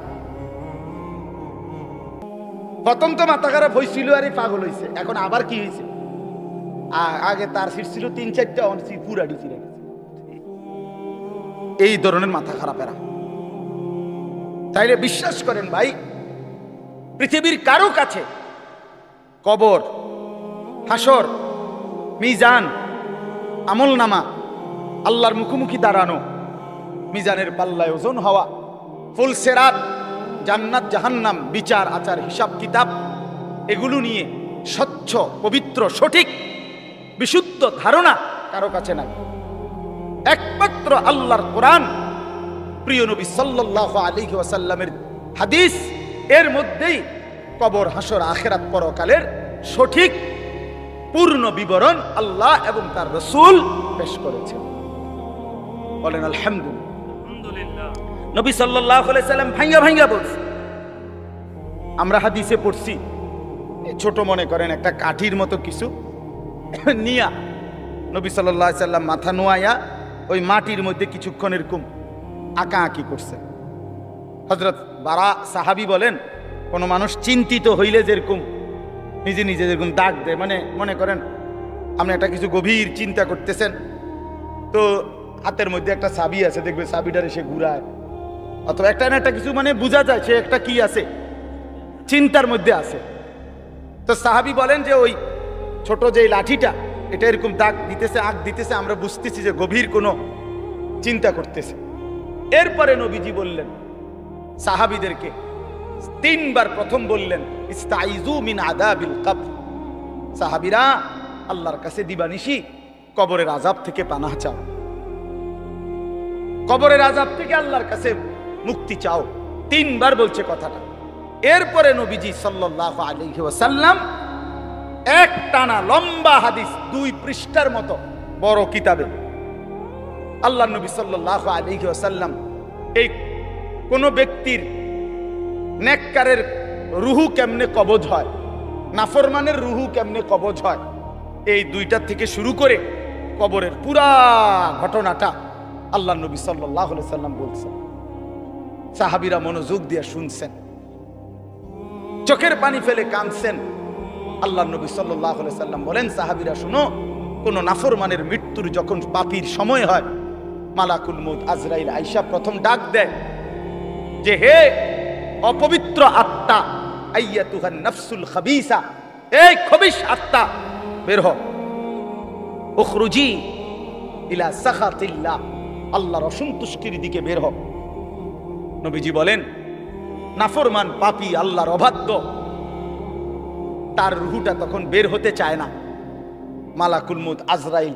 প্রথম তো মাথা খারাপ হয়েছিল আর পাগল হয়েছে, এখন আবার কি হয়েছে? আগে তার সিট ছিল 3-4টা, পুরাটি ছিল। এই ধরনের মাথা খারাপ এরা। তাইলে বিশ্বাস করেন ভাই, পৃথিবীর কারো কাছে কবর, হাসর, মিজান, আমলনামা, আল্লাহর মুখোমুখি দাঁড়ানো, মিজানের পাল্লায় ওজন হওয়া, ফুলসেরাত, জান্নাত জাহান্নাম, বিচার আচার হিসাব কিতাব, এগুলো নিয়ে স্বচ্ছ পবিত্র সঠিক বিশুদ্ধ ধারণা কারো কাছে নাই। একমাত্র আল্লাহর কোরআন, প্রিয় নবী সাল্লাল্লাহু আলাইহি ওয়াসাল্লামের হাদিস, এর মধ্যেই কবর, হাসর, আখিরাত, পরকালের সঠিক পূর্ণ বিবরণ আল্লাহ এবং তার রাসূল পেশ করেছেন। বলেন আলহামদুলিল্লাহ। নবী সাল্লাল্লাহু আলাইহি সাল্লাম ভাঙ্গা ভাঙ্গা বলছে। আমরা হাদিসে পড়ছি, ছোট মনে করেন একটা কাঠির মতো কিছু নিয়া নবী সাল্লাল্লাহু আলাইহি সাল্লাম মাথা নোয়াইয়া ওই মাটির মধ্যে কিছুক্ষণ এরকম আঁকাআঁকি করছে। হযরত বারা সাহাবী বলেন, কোন মানুষ চিন্তিত হইলে যেরকম নিজে নিজে যেরকম দাগ দেয়, মানে মনে করেন আপনি একটা কিছু গভীর চিন্তা করতেছেন, তো হাতের মধ্যে একটা চাবি আছে, দেখবে চাবিটারে সে ঘুরায়, অথবা একটা না একটা কিছু, মানে বোঝা যায় সে একটা কি আছে, চিন্তার মধ্যে আছে। তো সাহাবী বলেন যে ওই ছোট যে লাঠিটা, এটা এরকম দাগ দিতেছে, আগ দিতেছে, আমরা বুঝতেছি যে গভীর কোনো চিন্তা করতেছে। এরপরে নবীজি বললেন সাহাবীদেরকে 3 বার, প্রথম বললেন ইস্তাইযু মিন আযাবিল কবর, সাহাবীরা আল্লাহর কাছে দিবানিশি কবরের আযাব থেকে পানাহ চাও, কবরের আযাব থেকে আল্লাহর কাছে মুক্তি চাও। 3 বার বলছে কথাটা। এরপরে নবীজি সাল্লাল্লাহু আলাইহি ওয়াসাল্লাম এক টানা লম্বা হাদিস, 2 পৃষ্ঠার মতো বড় কিতাবে আল্লাহ নবী সাল্লাল্লাহু আলাইহি ওয়াসাল্লাম এই কোন ব্যক্তির নেককারের রুহু কেমনে কবজ হয়, নাফরমানের রুহু কেমনে কবজ হয়, এই 2টা থেকে শুরু করে কবরের পুরা ঘটনাটা আল্লাহ নবী সাল্লাল্লাহু আলাইহি ওয়াসাল্লাম বলছেন। সাহাবীরা মনোযোগ দিয়ে শুনছেন, চোখের পানি ফেলে কাঁদছেন। আল্লাহ নবী সাল্লাল্লাহু আলাইহি ওয়াসাল্লাম বলেন, সাহাবীরা শুনো, কোন নাফরমানের মৃত্যুর যখন পাপীর সময় হয়, মালাকুল মউত আজরাইল আয়েশা প্রথম ডাক দেয় যে হে অপবিত্র আত্মা, আইয়াতুহান নাফসুল খাবিসা, এই খবিশ আত্মা বের হও, উখরুজি ইলা সাখাতিল্লাহ, আল্লাহর অসন্তুষ্টির দিকে বের হও। নবীজি বলেন, নাফরমান পাপী আল্লাহর অবাধ্য, তার রুহুটা তখন বের হতে চায় না। মালাকুল মউত আজরাইল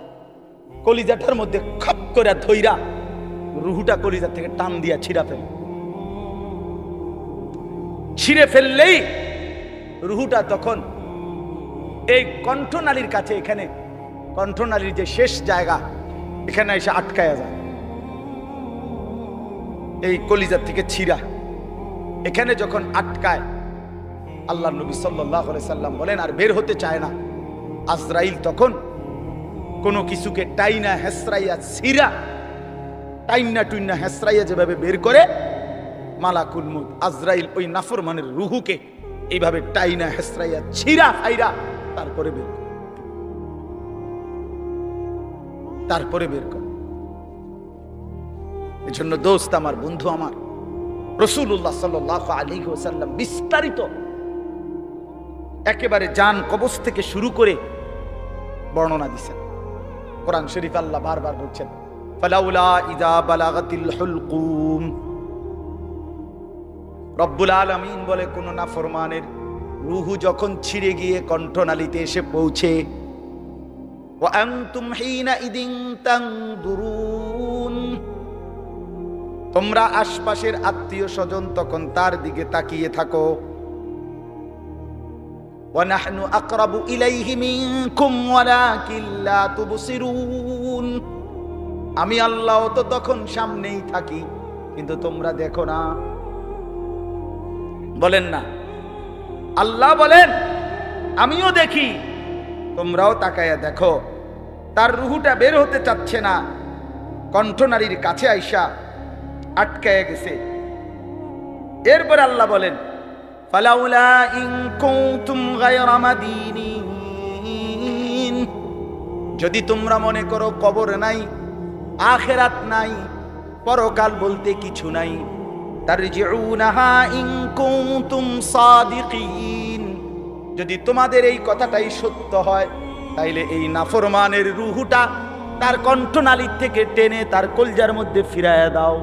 কলিজাটার মধ্যে খপ করে ধইরা রুহুটা কলিজা থেকে টান দিয়া ছিঁড়ে ফেললেই রুহুটা তখন এই কণ্ঠনালীর কাছে, এখানে কণ্ঠনালীর যে শেষ জায়গা, এখানে এসে আটকায়া যায়। এই কলিজা থেকে ছিঁড়া এখানে যখন আটকায়, আল্লাহ নবী সাল্লাল্লাহু আলাইহি সাল্লাম বলেন আর বের হতে চায় না। আজরাইল তখন কোনো কিছুকে টাইনা হেসরাইয়া ছিঁড়া, টাইনা টুইনা হেসরাইয়া যেভাবে বের করে, মালাকুল মউত আজরাইল ওই নাফরমানের রুহুকে এইভাবে টাইনা হেসরাইয়া ছিঁড়া ফাইরা তারপরে বের করে। এজন্য দোস্ত আমার, বন্ধু আমার, রাসূলুল্লাহ সাল্লাল্লাহু আলাইহি ওয়াসাল্লাম বিস্তারিত একেবারে জান কবজ থেকে শুরু করে বর্ণনা দিয়েছেন। কোরআন শরীফ আল্লাহ বারবার বলছেন, ফালাউলা ইযা বালাগাতিল হুলকুম। রব্বুল আলামিন বলে, কোন নাফরমানের রূহু যখন ছিঁড়ে গিয়ে কণ্ঠনালীতে এসে পৌঁছে, ওয়া আনতুম হিনা ইদিন তানদুরুন, তোমরা আশপাশের আত্মীয় স্বজন তখন তার দিকে তাকিয়ে থাকো, ওয়া নাহনু আকরাবু ইলাইহি মিনকুম ওয়ালাকিন লা তুবসিরুন, আমি আল্লাহ তো তখন সামনেই থাকি কিন্তু তোমরা দেখো না। বলেন না, আল্লাহ বলেন আমিও দেখি, তোমরাও তাকায়া দেখো। তার রুহুটা বের হতে চাচ্ছে না, কণ্ঠনালীর কাছে আইসা আটকায় গেছে। এরপর আল্লাহ বলেন, ফালাউলা ইন কুনতুম গায়রা মাদিনিন, যদি তোমরা মনে করো কবর নাই, আখিরাত নাই, পরকাল বলতে কিছু নাই, তারজিউনাহা ইন কুনতুম সাদিকিন, যদি তোমাদের এই কথাটাই সত্য হয়, তাইলে এই নাফরমানের রূহটা তার কণ্ঠনালীর থেকে টেনে তার কলজার মধ্যে ফিরাইয়া দাও,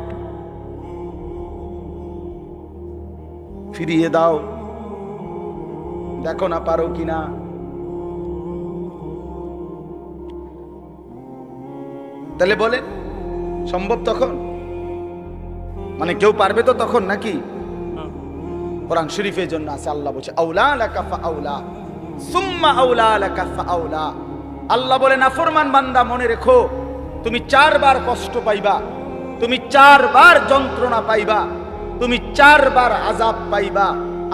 ফিরিয়ে দাও। দেখো না পারো কিনা। তাহলে বলেন সম্ভব তখন? মানে কেউ পারবে তো তখন নাকি? কোরআন শরীফের জন্য আছে, আল্লাহ বলছে আউলা লাকা ফাআউলা সুম্মা আউলা লাকা ফাআউলা। আল্লাহ বলে, নাফরমান বান্দা মনে রেখো, তুমি 4 বার কষ্ট পাইবা, তুমি 4 বার যন্ত্রণা পাইবা, তুমি 4 বার আযাব পাইবা।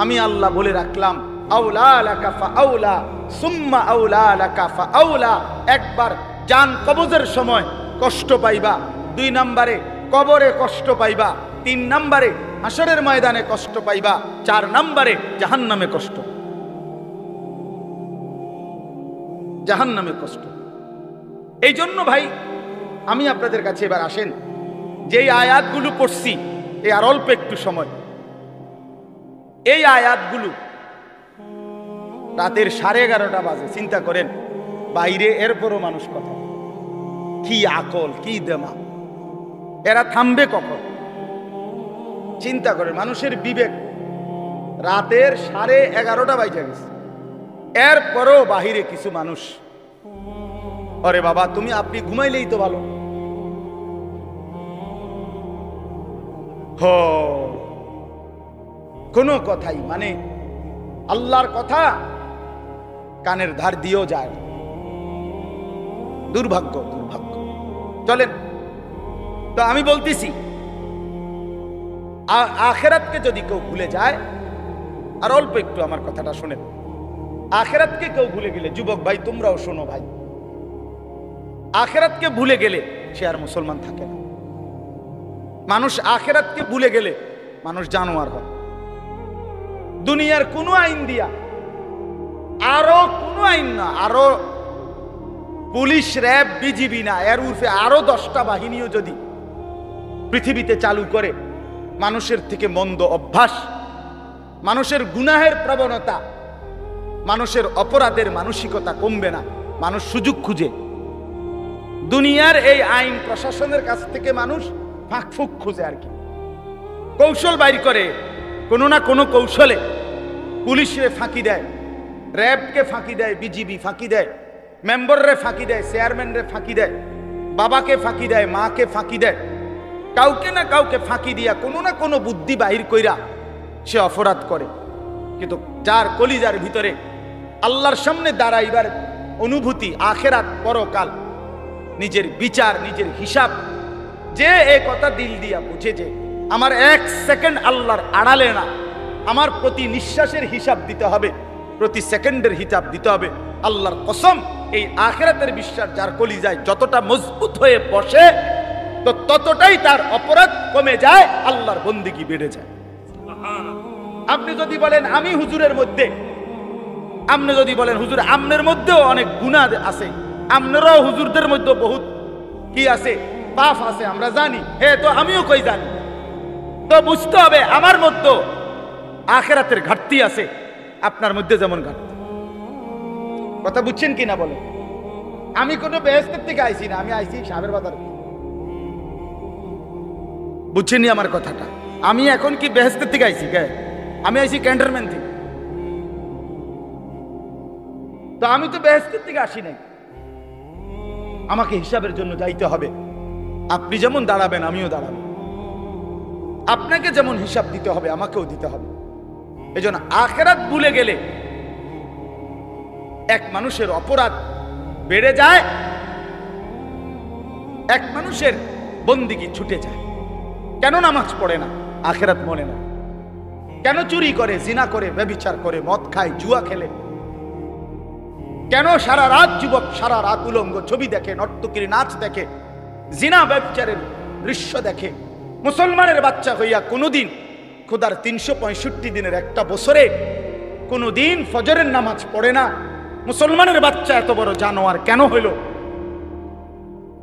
আমি আল্লাহ বলে রাখলাম আউলা লাকা ফাআউলা সুম্মা আউলা লাকা ফাআউলা। একবার জান কবজের সময় কষ্ট পাইবা, 2 নম্বরে কবরে কষ্ট পাইবা, 3 নম্বরে হাসরের ময়দানে কষ্ট পাইবা, 4 নম্বরে জাহান্নামে কষ্ট, জাহান্নামে কষ্ট। এই জন্য ভাই আমি আপনাদের কাছে এবার আসেন, যেই আয়াতগুলো পড়ছি এই আর অল্প একটু সময়, এই আয়াতগুলো রাতের 11:30 বাজে, চিন্তা করেন বাইরে, এরপরও মানুষ কথা, কি আকল কি দেমা, এরা থামবে কখন? চিন্তা করেন মানুষের বিবেক, রাতের 11:30 বাজে গেছে, এরপরও বাহিরে কিছু মানুষ, আরে বাবা আপনি ঘুমাইলেই তো ভালো, কোনো কথাই মানে আল্লাহর কথা কানের ধার দিয়েও যায় না। দুর্ভাগ্য, দুর্ভাগ্য। চলেন তো আমি বলতেছি, আখিরাতকে যদি কেউ ভুলে যায়, আর অল্প একটু আমার কথাটা শুনেন, আখিরাতকে কেউ ভুলে গেলে, যুবক ভাই তোমরাও শোনো ভাই, আখিরাতকে ভুলে গেলে সে আর মুসলমান থাকে না। মানুষ আখিরাতকে ভুলে গেলে মানুষ জানোয়ার হয়। দুনিয়ার কোন আইন দিয়া, আরো কোন আইন না, আরো পুলিশ র্যাব বিজিবি না, এর উর্ফে আরো 10টা বাহিনীও যদি পৃথিবীতে চালু করে, মানুষের থেকে মন্দ অভ্যাস, মানুষের গুনাহের প্রবণতা, মানুষের অপরাধের মানসিকতা কমবে না। মানুষ সুযোগ খুঁজে, দুনিয়ার এই আইন প্রশাসনের কাছ থেকে মানুষ ফাঁকফুক খুঁজে, আর কি কৌশল বাইর করে, কোনো না কোনো কৌশলে পুলিশরে ফাঁকি দেয়, র্যাবকে ফাঁকি দেয়, বিজিবি ফাঁকি দেয়, মেম্বাররে ফাঁকি দেয়, চেয়ারম্যানরে ফাঁকি দেয়, বাবাকে ফাঁকি দেয়, মাকে ফাঁকি দেয়, কাউকে না কাউকে ফাঁকি দিয়া কোনো না কোনো বুদ্ধি বাহির কইরা সে অপরাধ করে। কিন্তু যার কলিজার ভিতরে আল্লাহর সামনে দাঁড়াইবার অনুভূতি, আখেরাত, পরকাল, নিজের বিচার, নিজের হিসাব, যে এই কথা দিল দিয়া বুঝে যে আমার 1 সেকেন্ড আল্লাহর আড়ালে না, আমার প্রতি নিঃশ্বাসের হিসাব দিতে হবে, প্রতি সেকেন্ডের হিসাব দিতে হবে, আল্লাহর কসম এই আখিরাতের বিশ্বাস যার কলিজায় যতটা মজবুত হয়ে বসে, তো ততটাই তার অপরাধ কমে যায়, আল্লাহর বন্দেগী বেড়ে যায়। আপনি যদি বলেন আমি হুজুরের মধ্যে, আপনি যদি বলেন হুজুর আমনের মধ্যেও অনেক গুনাহ আছে, আমনেরও হুজুরদের মধ্যে বহুত কি আছে, পাপ আছে, আমরা জানি, হ্যাঁ তো আমিও কই জানি, তো বুঝতে হবে আমার মধ্যে আখিরাতের ঘাটতি আছে, আপনার মধ্যে যেমন ঘাটতি। কথা বুঝছেন কিনা বলে? আমি কোনো বেহেশতের থেকে আইছি না, আমি আইছি সাবের বাজার। বুঝছেনি আমার কথাটা? আমি এখন কি বেহেশতের থেকে আইছি? কে? আমি আইছি ক্যান্টনমেন্ট থেকে। তো আমি তো বেহেশতের থেকে আসি নাই। আমাকে হিসাবের জন্য যাইতে হবে। আপনি যেমন দাঁড়াবেন আমিও দাঁড়াবো, আপনাকে যেমন হিসাব দিতে হবে আমাকেও দিতে হবে। এই জন্য আখিরাত ভুলে গেলে এক মানুষের অপরাধ বেড়ে যায়, এক মানুষের বন্দিগি ছুটে যায়। কেন নামাজ পড়ে না? আখিরাত মনে না। কেন চুরি করে, জিনা করে, ব্যভিচার করে, মদ খায়, জুয়া খেলে? কেন সারা রাত যুবক সারা রাত উলঙ্গ ছবি দেখে, নর্তকীর নাচ দেখে, জিনা ব্যভিচারের দৃশ্য দেখে? মুসলমানের বাচ্চা হইয়া কোনোদিন খোদার 365 দিনের একটা বছরে কোনোদিন ফজরের নামাজ পড়ে না। মুসলমানের বাচ্চা এত বড় জানোয়ার কেন হইল?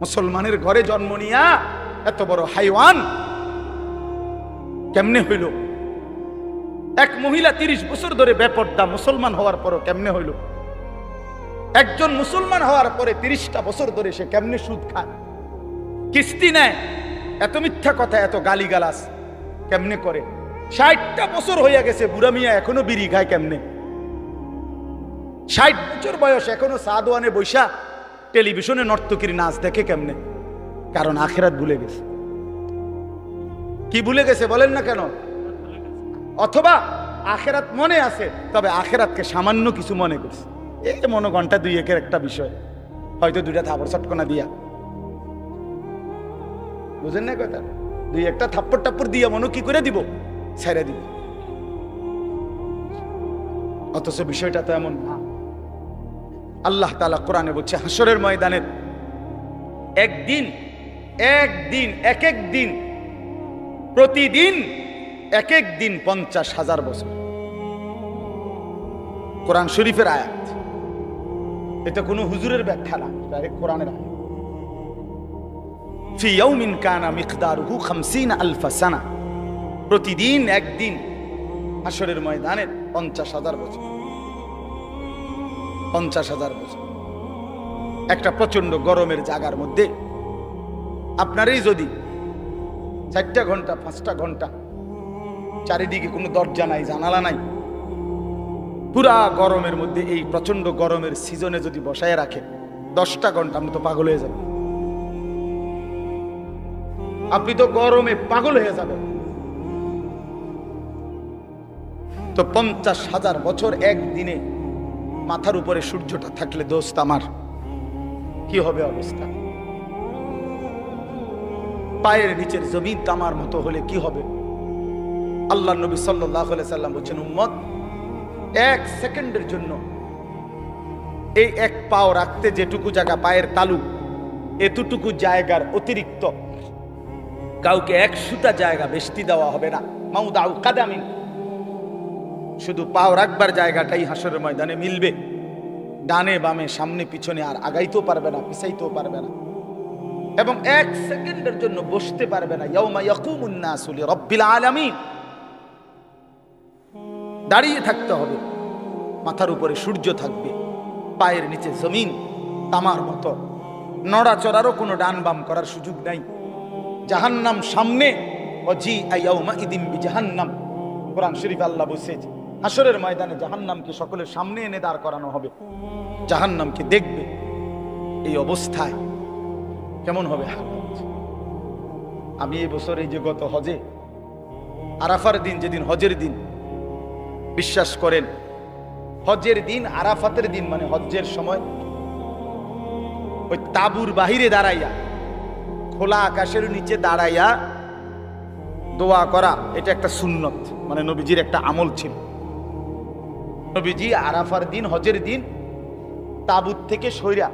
মুসলমানের ঘরে জন্ম নিয়া এত বড় হাইওয়ান কেমনে হইল? এক মহিলা 30 বছর ধরে বেপর্দা, মুসলমান হওয়ার পরও কেমনে হইল? একজন মুসলমান হওয়ার পরে 30টা বছর ধরে সে কেমনে সুদ খায়, কিস্তি নেয়, এত মিথ্যা কথা, এত গালিগালাজ কেমনে করে? 60টা বছর হইয়া গেছে, বুড়া মিয়া এখনো বিড়ি খায় কেমনে? 60 বছর বয়স এখনো সাদওয়ানে বৈশা টেলিভিশনে নর্তকীর নাচ দেখে কেমনে? কারণ আখিরাত ভুলে গেছে। কি ভুলে গেছে বলেন না কেন? অথবা আখিরাত মনে আছে, তবে আখিরাতকে সামান্য কিছু মনে করছে। এই মনে ঘন্টা 2-1 একটা বিষয়, হয়তো 2টা থাপড় চটকনা দিয়া, বুঝেন না কথা? 2-1টা থাপ্পড় টাপ্পড় দিয়া মনে কি করে দিব? ছেড়ে দিব। অথচ বিষয়টা তো এমন না। আল্লাহ তাআলা কোরআনে বলছে হাসরের ময়দানের একদিন এক এক দিন, প্রতিদিন এক এক দিন 50,000 বছর। কোরআন শরীফের আয়াত, এটা কোনো হুজুরের ব্যাখ্যা না, ডাইরেক্ট কোরআনের আয়াত। ফি ইয়াউমিন কানা মিকদারুহু 50,000 সানা, প্রতিদিন একদিন হাসরের ময়দানের 50,000 বছর। 50,000 বছর একটা প্রচন্ড গরমের জায়গার মধ্যে আপনারই যদি 4টা ঘন্টা 5টা ঘন্টা চারিদিকে কোনো দরজা নাই, জানালা নাই, পুরা গরমের মধ্যে এই প্রচন্ড গরমের সিজনে যদি বসায় রাখে 10টা ঘন্টা, আপনি তো পাগল হয়ে যাবেন। আপনি তো গরমে পাগল হয়ে যাবেন। তো 50,000 বছর একদিনে মাথার উপরে সূর্যটা থাকলে দোস্ত আমার কি হবে অবস্থা? পায়ের নিচের জমিন তামার মতো হলে কি হবে? আল্লাহ নবী সাল্লাল্লাহু আলাইহি সাল্লাম বলেছেন, উম্মত 1 সেকেন্ডের জন্য এই এক পাও রাখতে যেটুকু জায়গা, পায়ের তালু এতটুকু জায়গার অতিরিক্ত কাউকে 1 সুতা জায়গা বেশি দেওয়া হবে না। মাউদাউ কাদামিন, শুধু পাও রাখবার জায়গাটাই হাসরের ময়দানে মিলবে। ডানে বামে সামনে পিছনে আর আগাইতেও পারবে না, পিছাইতেও পারবে না, এবং 1 সেকেন্ডের জন্য বসতে পারবে না। ইয়াউমা ইয়াকুমুন নাসু লিরাব্বিল আলামিন, দাঁড়িয়ে থাকতে হবে। মাথার উপরে সূর্য থাকবে, পায়ের নিচে জমিন তামার মতো, নড়াচড়ারও কোনো ডান বাম করার সুযোগ নাই। জাহান্নাম সামনে, ওয়াজি ইয়াউমা ইদিন বিজাহান্নাম, কোরআন শরীফে আল্লাহ বলেছে হাসরের ময়দানে জাহান্নামকে সকলের সামনে এনে দাঁড় করানো হবে, জাহান্নামকে দেখবে। এই অবস্থায় কেমন হবে হালত? আমি এই বছর এই যে গত হজে আরাফার দিন, যেদিন হজের দিন, বিশ্বাস করেন হজের দিন আরাফাতের দিন মানে হজ্জের সময় ওই তাবুর বাহিরে দাঁড়াইয়া, খোলা আকাশের নিচে দাঁড়াইয়া দোয়া করা, এটা একটা সুন্নত, মানে নবীজির একটা আমল ছিল। নবীজি আরাফার দিন, হজের দিন তাবুত থেকে সইরা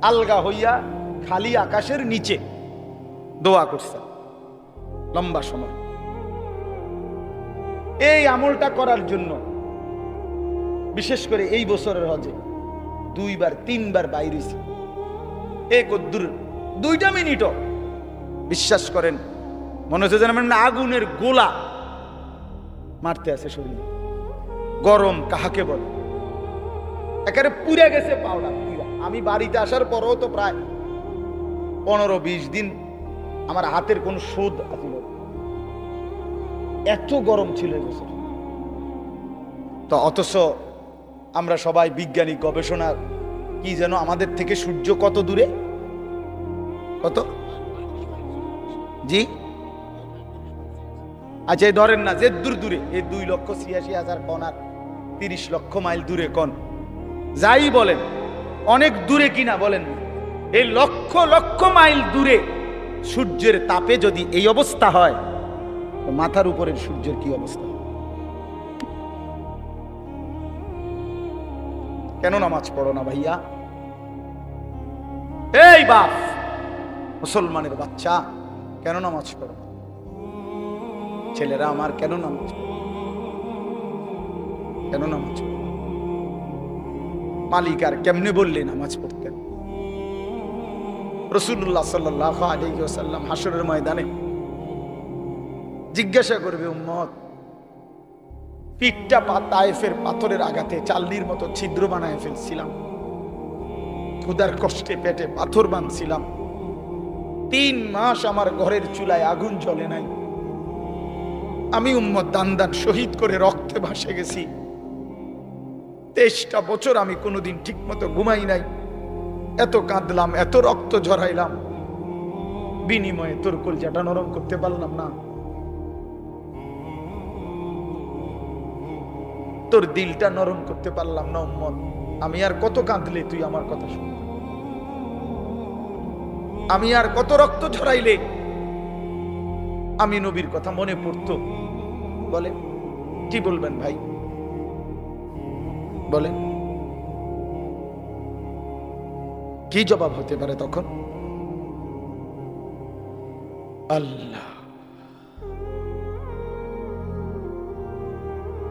আলগা হইয়া খালি আকাশের নিচে দোয়া করছে লম্বা সময়। এই আমলটা করার জন্য বিশেষ করে এই বছরের হজে 2-3 বার বাইরে হইছে। এই কদ্দুর 2টা মিনিটও বিশ্বাস করেন মনে হচ্ছে যেন মানে আগুনের গোলা মারতে আছে শরীরে। গরম কাহাকে বলে, একেবারে পুড়ে গেছে পাওড়া পুরা। আমি বাড়িতে আসার পরও তো প্রায় 15-20 দিন আমার হাতের কোন শোধ আছিল, এত গরম ছিল এই বছর। তো অথচ আমরা সবাই বিজ্ঞানিক গবেষণা কি যেন আমাদের থেকে সূর্য কত দূরে, কত জি আচ্ছা এই ধরেন না যে দূর দূরে, এই 2,86,000 কোণ আর 30 লক্ষ মাইল দূরে কোণ, যাই বলেন অনেক দূরে কিনা বলেন, এই লক্ষ লক্ষ মাইল দূরে সূর্যের তাপে যদি এই অবস্থা হয়, তো মাথার উপরের সূর্যের কি অবস্থা? কেন নামাজ পড়ো না ভাইয়া? এই বাপ মুসলমানের বাচ্চা, কেন নামাজ পড়ো? ছেলেরা আমার কেন নামাজ পড়ো? কেন নামাজ পড়ো? মালিক আর কেমনে বললে নামাজ পড়তেন? রাসূলুল্লাহ সাল্লাল্লাহু আলাইহি ওয়াসাল্লাম হাশরের ময়দানে জিজ্ঞাসা করবে, উম্মত পিঠটা তায়েফের পাথরের আঘাতে চাল্লির মতো ছিদ্র বানায় ফেলছিলাম, ক্ষুধার কষ্টে পেটে পাথর বাঁধছিলাম, 3 মাস আমার ঘরের চুলায় আগুন জ্বলে নাই, আমি উম্মত দান দান শহীদ করে রক্তে ভাসে গেছি, 23টা বছর আমি কোনোদিন ঠিক মতো ঘুমাই নাই, এত কাঁদলাম, এত রক্ত ঝরাইলাম, বিনিময়ে তোর কলজাটা নরম করতে পারলাম না, তোর দিলটা নরম করতে পারলাম না উম্মত, আমি আর কত কাঁদলে তুই আমার কথা শুন, আমি আর কত রক্ত ঝরাইলে আমি নবীর কথা মনে পড়তো? বলেন কি বলবেন ভাই, বলেন কি জবাব হতে পারে তখন? আল্লাহ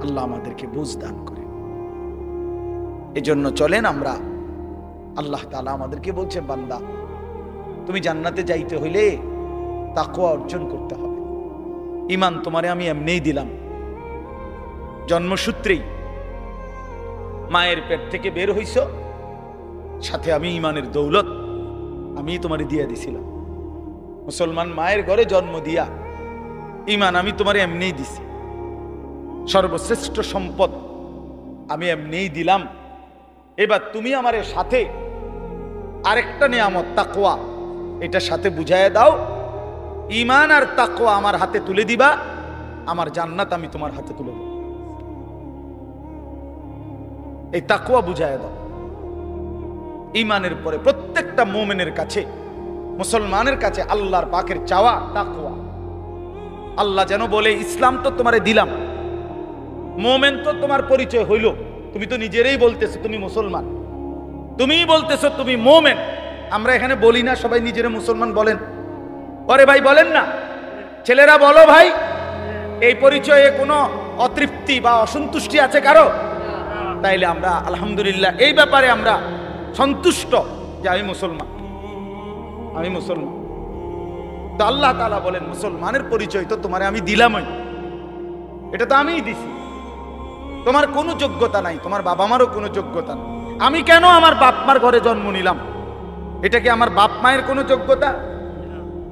আল্লাহ আমাদেরকে বুঝ দান করে। এজন্য চলেন আমরা, আল্লাহ তাআলা আমাদেরকে বলছে, বান্দা তুমি জান্নাতে যাইতে হইলে তাকওয়া অর্জন করতে হবে। ঈমান তোমারে আমি এমনিই দিলাম, জন্মসূত্রেই মায়ের পেট থেকে বের হইছ, সাথে আমি ঈমানের দৌলত আমি তোমারে দিয়ে দিছিলাম। মুসলমান মায়ের ঘরে জন্ম দিয়া ঈমান আমি তোমারে এমনিই দিছি, সর্বশ্রেষ্ঠ সম্পদ আমি এমনিই দিলাম। এবার তুমি আমার সাথে আরেকটা নিয়ামত তাকওয়া, এটা সাথে বুঝাইয়া দাও, ঈমান আর তাকওয়া আমার হাতে তুলে দিবা, আমার জান্নাত আমি তোমার হাতে তুলে দেব। এই তাকওয়া বুঝাইয়া দাও। ঈমানের পরে প্রত্যেকটা মুমিনের কাছে, মুসলমানের কাছে আল্লাহর পাকের চাওয়া তাকওয়া। আল্লাহ যেন বলে, ইসলাম তো তোমারে দিলাম, মুমিন তো তোমার পরিচয় হইল, তুমি তো নিজেরাই বলতেছো তুমি মুসলমান, তুমিই বলতেছো তুমি মুমিন। আমরা এখানে বলি না সবাই নিজেরা মুসলমান বলেন? আরে ভাই বলেন না, ছেলেরা বলো ভাই, এই পরিচয়ে কোনো অতৃপ্তি বা অসন্তুষ্টি আছে কারো? তাইলে আমরা আলহামদুলিল্লাহ এই ব্যাপারে আমরা সন্তুষ্ট যে আমি মুসলমান, আমি মুসলমান। তো আল্লাহ তাআলা বলেন, মুসলমানের পরিচয় তো তোমারে আমি দিলামই, এটা তো আমিই দিছি, তোমার কোনো যোগ্যতা নাই, তোমার বাবা মারও কোনো যোগ্যতা নাই। আমি কেন আমার বাপ মার ঘরে জন্ম নিলাম? এটা কি আমার বাপ মায়ের কোনো যোগ্যতা?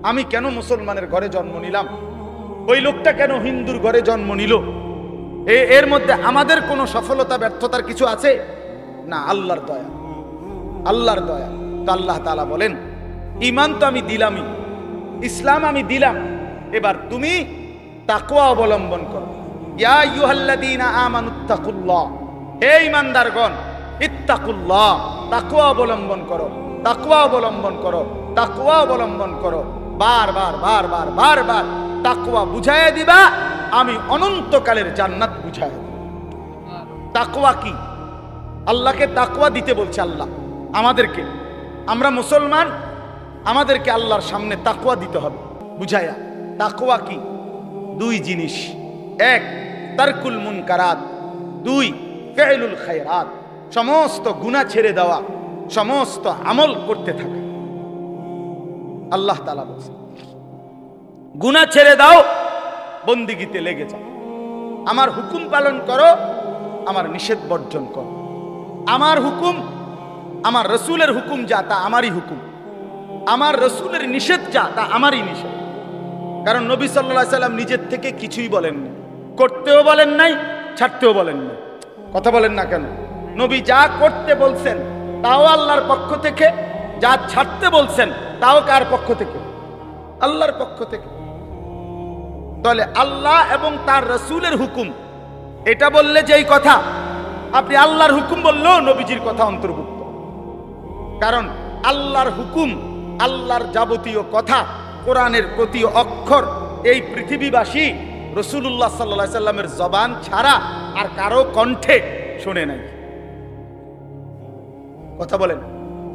আমি কেন মুসলমানের ঘরে জন্ম নিলাম? ওই লোকটা কেন হিন্দুর ঘরে জন্ম নিল? এর মধ্যে আমাদের কোনো সফলতা ব্যর্থতার কিছু আছে? না, আল্লাহর দয়া, আল্লাহর দয়া। তো আল্লাহ তাআলা বলেন, ঈমান তো আমি দিলামই, ইসলাম আমি দিলাম, এবার তুমি তাকওয়া অবলম্বন করো। ইয়া আইয়ুহাল্লাযীনা আমানুত্তাকুল্লাহ, হে ঈমানদারগণ, ইত্তাকুল্লাহ, তাকওয়া অবলম্বন করো, তাকওয়া অবলম্বন করো, তাকওয়া অবলম্বন করো। বারবার বারবার বারবার তাকওয়া বুঝাইয়া দিবা, আমি অনন্তকালের জান্নাত বুঝাইয়া দেব। তাকওয়া কি? আল্লাহকে তাকওয়া দিতে বলছে আল্লাহ আমাদেরকে। আমরা মুসলমান, আমাদেরকে আল্লাহর সামনে তাকওয়া দিতে হবে বুঝাইয়া। তাকওয়া কি? 2 জিনিস, 1 তারকুল মুনকারাত, 2 ফি'লুল খায়রাত, সমস্ত গুনাহ ছেড়ে দেওয়া, সমস্ত আমল করতে থাকা। আল্লাহ তাআলা বলেন, গুনাহ ছেড়ে দাও, বন্দিগিতে লেগে যাও। আমার হুকুম পালন করো, আমার নিষেধ বর্জন করো। আমার হুকুম, আমার রসুলের হুকুম যা তা আমারই হুকুম, আমার রসুলের নিষেধ যা তা আমারই নিষেধ। কারণ নবী সাল্লাল্লাহু আলাইহি সাল্লাম নিজের থেকে কিছুই বলেননি, করতেও বলেন নাই, ছাড়তেও বলেন নাই। কথা বলেন না কেন? নবী যা করতে বলছেন তাও আল্লাহর পক্ষ থেকে, যা ছাড়তে বলছেন তাও কার পক্ষ থেকে? আল্লাহর পক্ষ থেকে। তাহলে আল্লাহ এবং তার রসুলের হুকুম এটা বললে যেই কথা, আপনি আল্লাহর হুকুম বললেও নবীজির কথা অন্তর্ভুক্ত। কারণ আল্লাহর হুকুম, আল্লাহর যাবতীয় কথা, কোরআনের প্রতি অক্ষর এই পৃথিবীবাসী রাসূলুল্লাহ সাল্লাল্লাহু আলাইহি সাল্লামের জবান ছাড়া আর কারো কণ্ঠে শুনে নাই। কথা বলেন,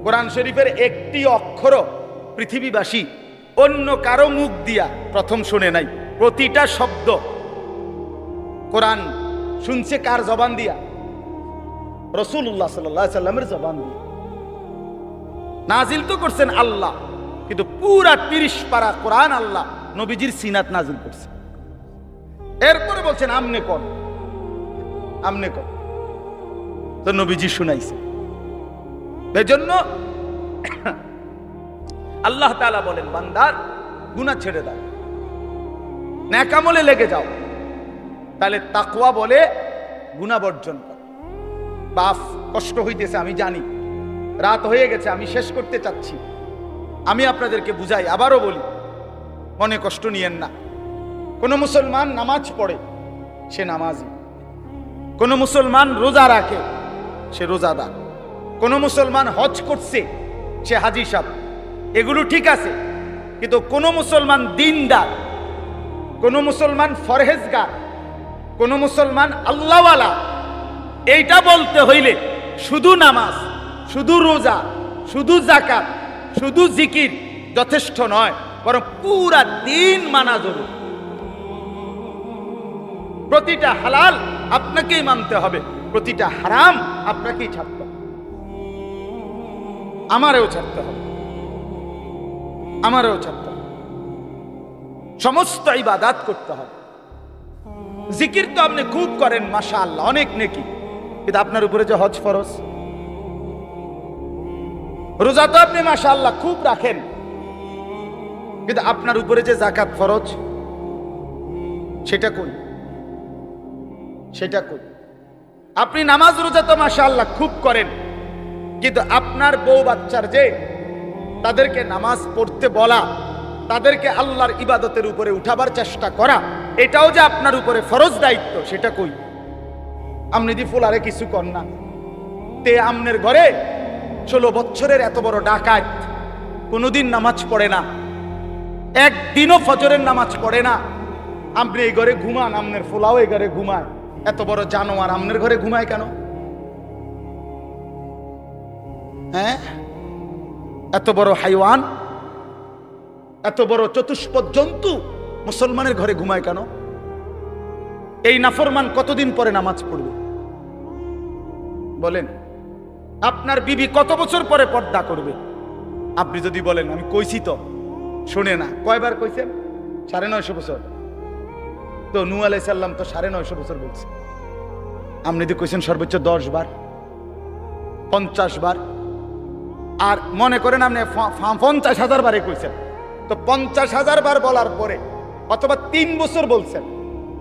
কোরআন শরীফের একটি অক্ষরও পৃথিবীবাসী অন্য কারো মুখ দিয়া প্রথম শুনে নাই। প্রতিটা শব্দ কোরআন শুনছে কার জবান দিয়া? রাসূলুল্লাহ সাল্লাল্লাহু আলাইহি সাল্লামের জবান দিয়ে। নাজিল তো করছেন আল্লাহ, কিন্তু পুরা 30 পারা কোরআন আল্লাহ নবীজির সিনাত নাজিল করছে। এরপরে বলছেন আমনে কোন, আমনে কোন, তো নবীজি শুনাইছে। এজন্য আল্লাহ তাআলা বলেন, বান্দার গুনাহ ছেড়ে দাও, নেক আমলে লেগে যাও। তাহলে তাকওয়া বলে গুনাহ বর্জন কর। বাফ কষ্ট হইতেছে আমি জানি, রাত হয়ে গেছে, আমি শেষ করতে চাচ্ছি। আমি আপনাদেরকে বুঝাই, আবারও বলি, মনে কষ্ট নিয়েন না। কোন মুসলমান নামাজ পড়ে, সে নামাজি। কোন মুসলমান রোজা রাখে, সে রোজাদার। কোন মুসলমান হজ করছে, সে হাজি সাহেব। এগুলো ঠিক আছে, কিন্তু কোন মুসলমান দিনদার, কোন মুসলমান ফরহেজগার, কোন মুসলমান আল্লাহওয়ালা, এইটা বলতে হইলে শুধু নামাজ, শুধু রোজা, শুধু যাকাত, শুধু জিকির যথেষ্ট নয়, বরং পুরা দিন মানা জরুরি। প্রতিটা হালাল আপনাকেই মানতে হবে, প্রতিটা হারাম আপনাকেই ছাড়তে হবে, আমারও ছাড়তে হবে, আমারও ছাড়তে হবে। সমস্ত ইবাদত করতে হবে। জিকির তো আপনি খুব করেন, মাশাআল্লাহ, অনেক নেকি, কিন্তু আপনার উপরে যে হজ ফরজ। রোজা তো আপনি মাশাআল্লাহ খুব রাখেন, কিন্তু আপনার উপরে যে যাকাত ফরজ, সেটা কই? সেটা কই? আপনি নামাজ রোজা তো মাশাআল্লাহ খুব করেন, কিন্তু আপনার বউ বাচ্চার যে তাদেরকে নামাজ পড়তে বলা, তাদেরকে আল্লাহর ইবাদতের উপরে উঠাবার চেষ্টা করা, এটাও যে আপনার উপরে ফরজ দায়িত্ব, সেটা কই? আপনি দি ফুলারে কিছু কর না। তে আমনের ঘরে 16 বছরের এত বড় ডাকাত কোনোদিন নামাজ পড়ে না, একদিনও ফজরের নামাজ পড়ে না। আপনি এই ঘরে ঘুমান, আমনের ফুলাও এই ঘরে ঘুমায়। এত বড় জানোয়ার আমনের ঘরে ঘুমায় কেন? হ্যাঁ, এত বড় হাইওয়ান, এত বড় চতুষ্পদ জন্তু মুসলমানের ঘরে ঘুমায় কেন? এই নাফরমান কতদিন পরে নামাজ পড়বে বলেন? আপনার বিবি কত বছর পরে পর্দা করবে? আপনি যদি বলেন আমি কইছি তো, শুনে না। কয়বার কইছেন? 950 বছর। তো নূহ আলাইহিস সালাম তো 950 বছর বলছে। আপনি যদি কইছেন সর্বোচ্চ 10 বার, 50 বার, আর মনে করেন আপনি 50,000 বারে কইছেন, তো 50,000 বার বলার পরে অথবা 3 বছর বলছেন,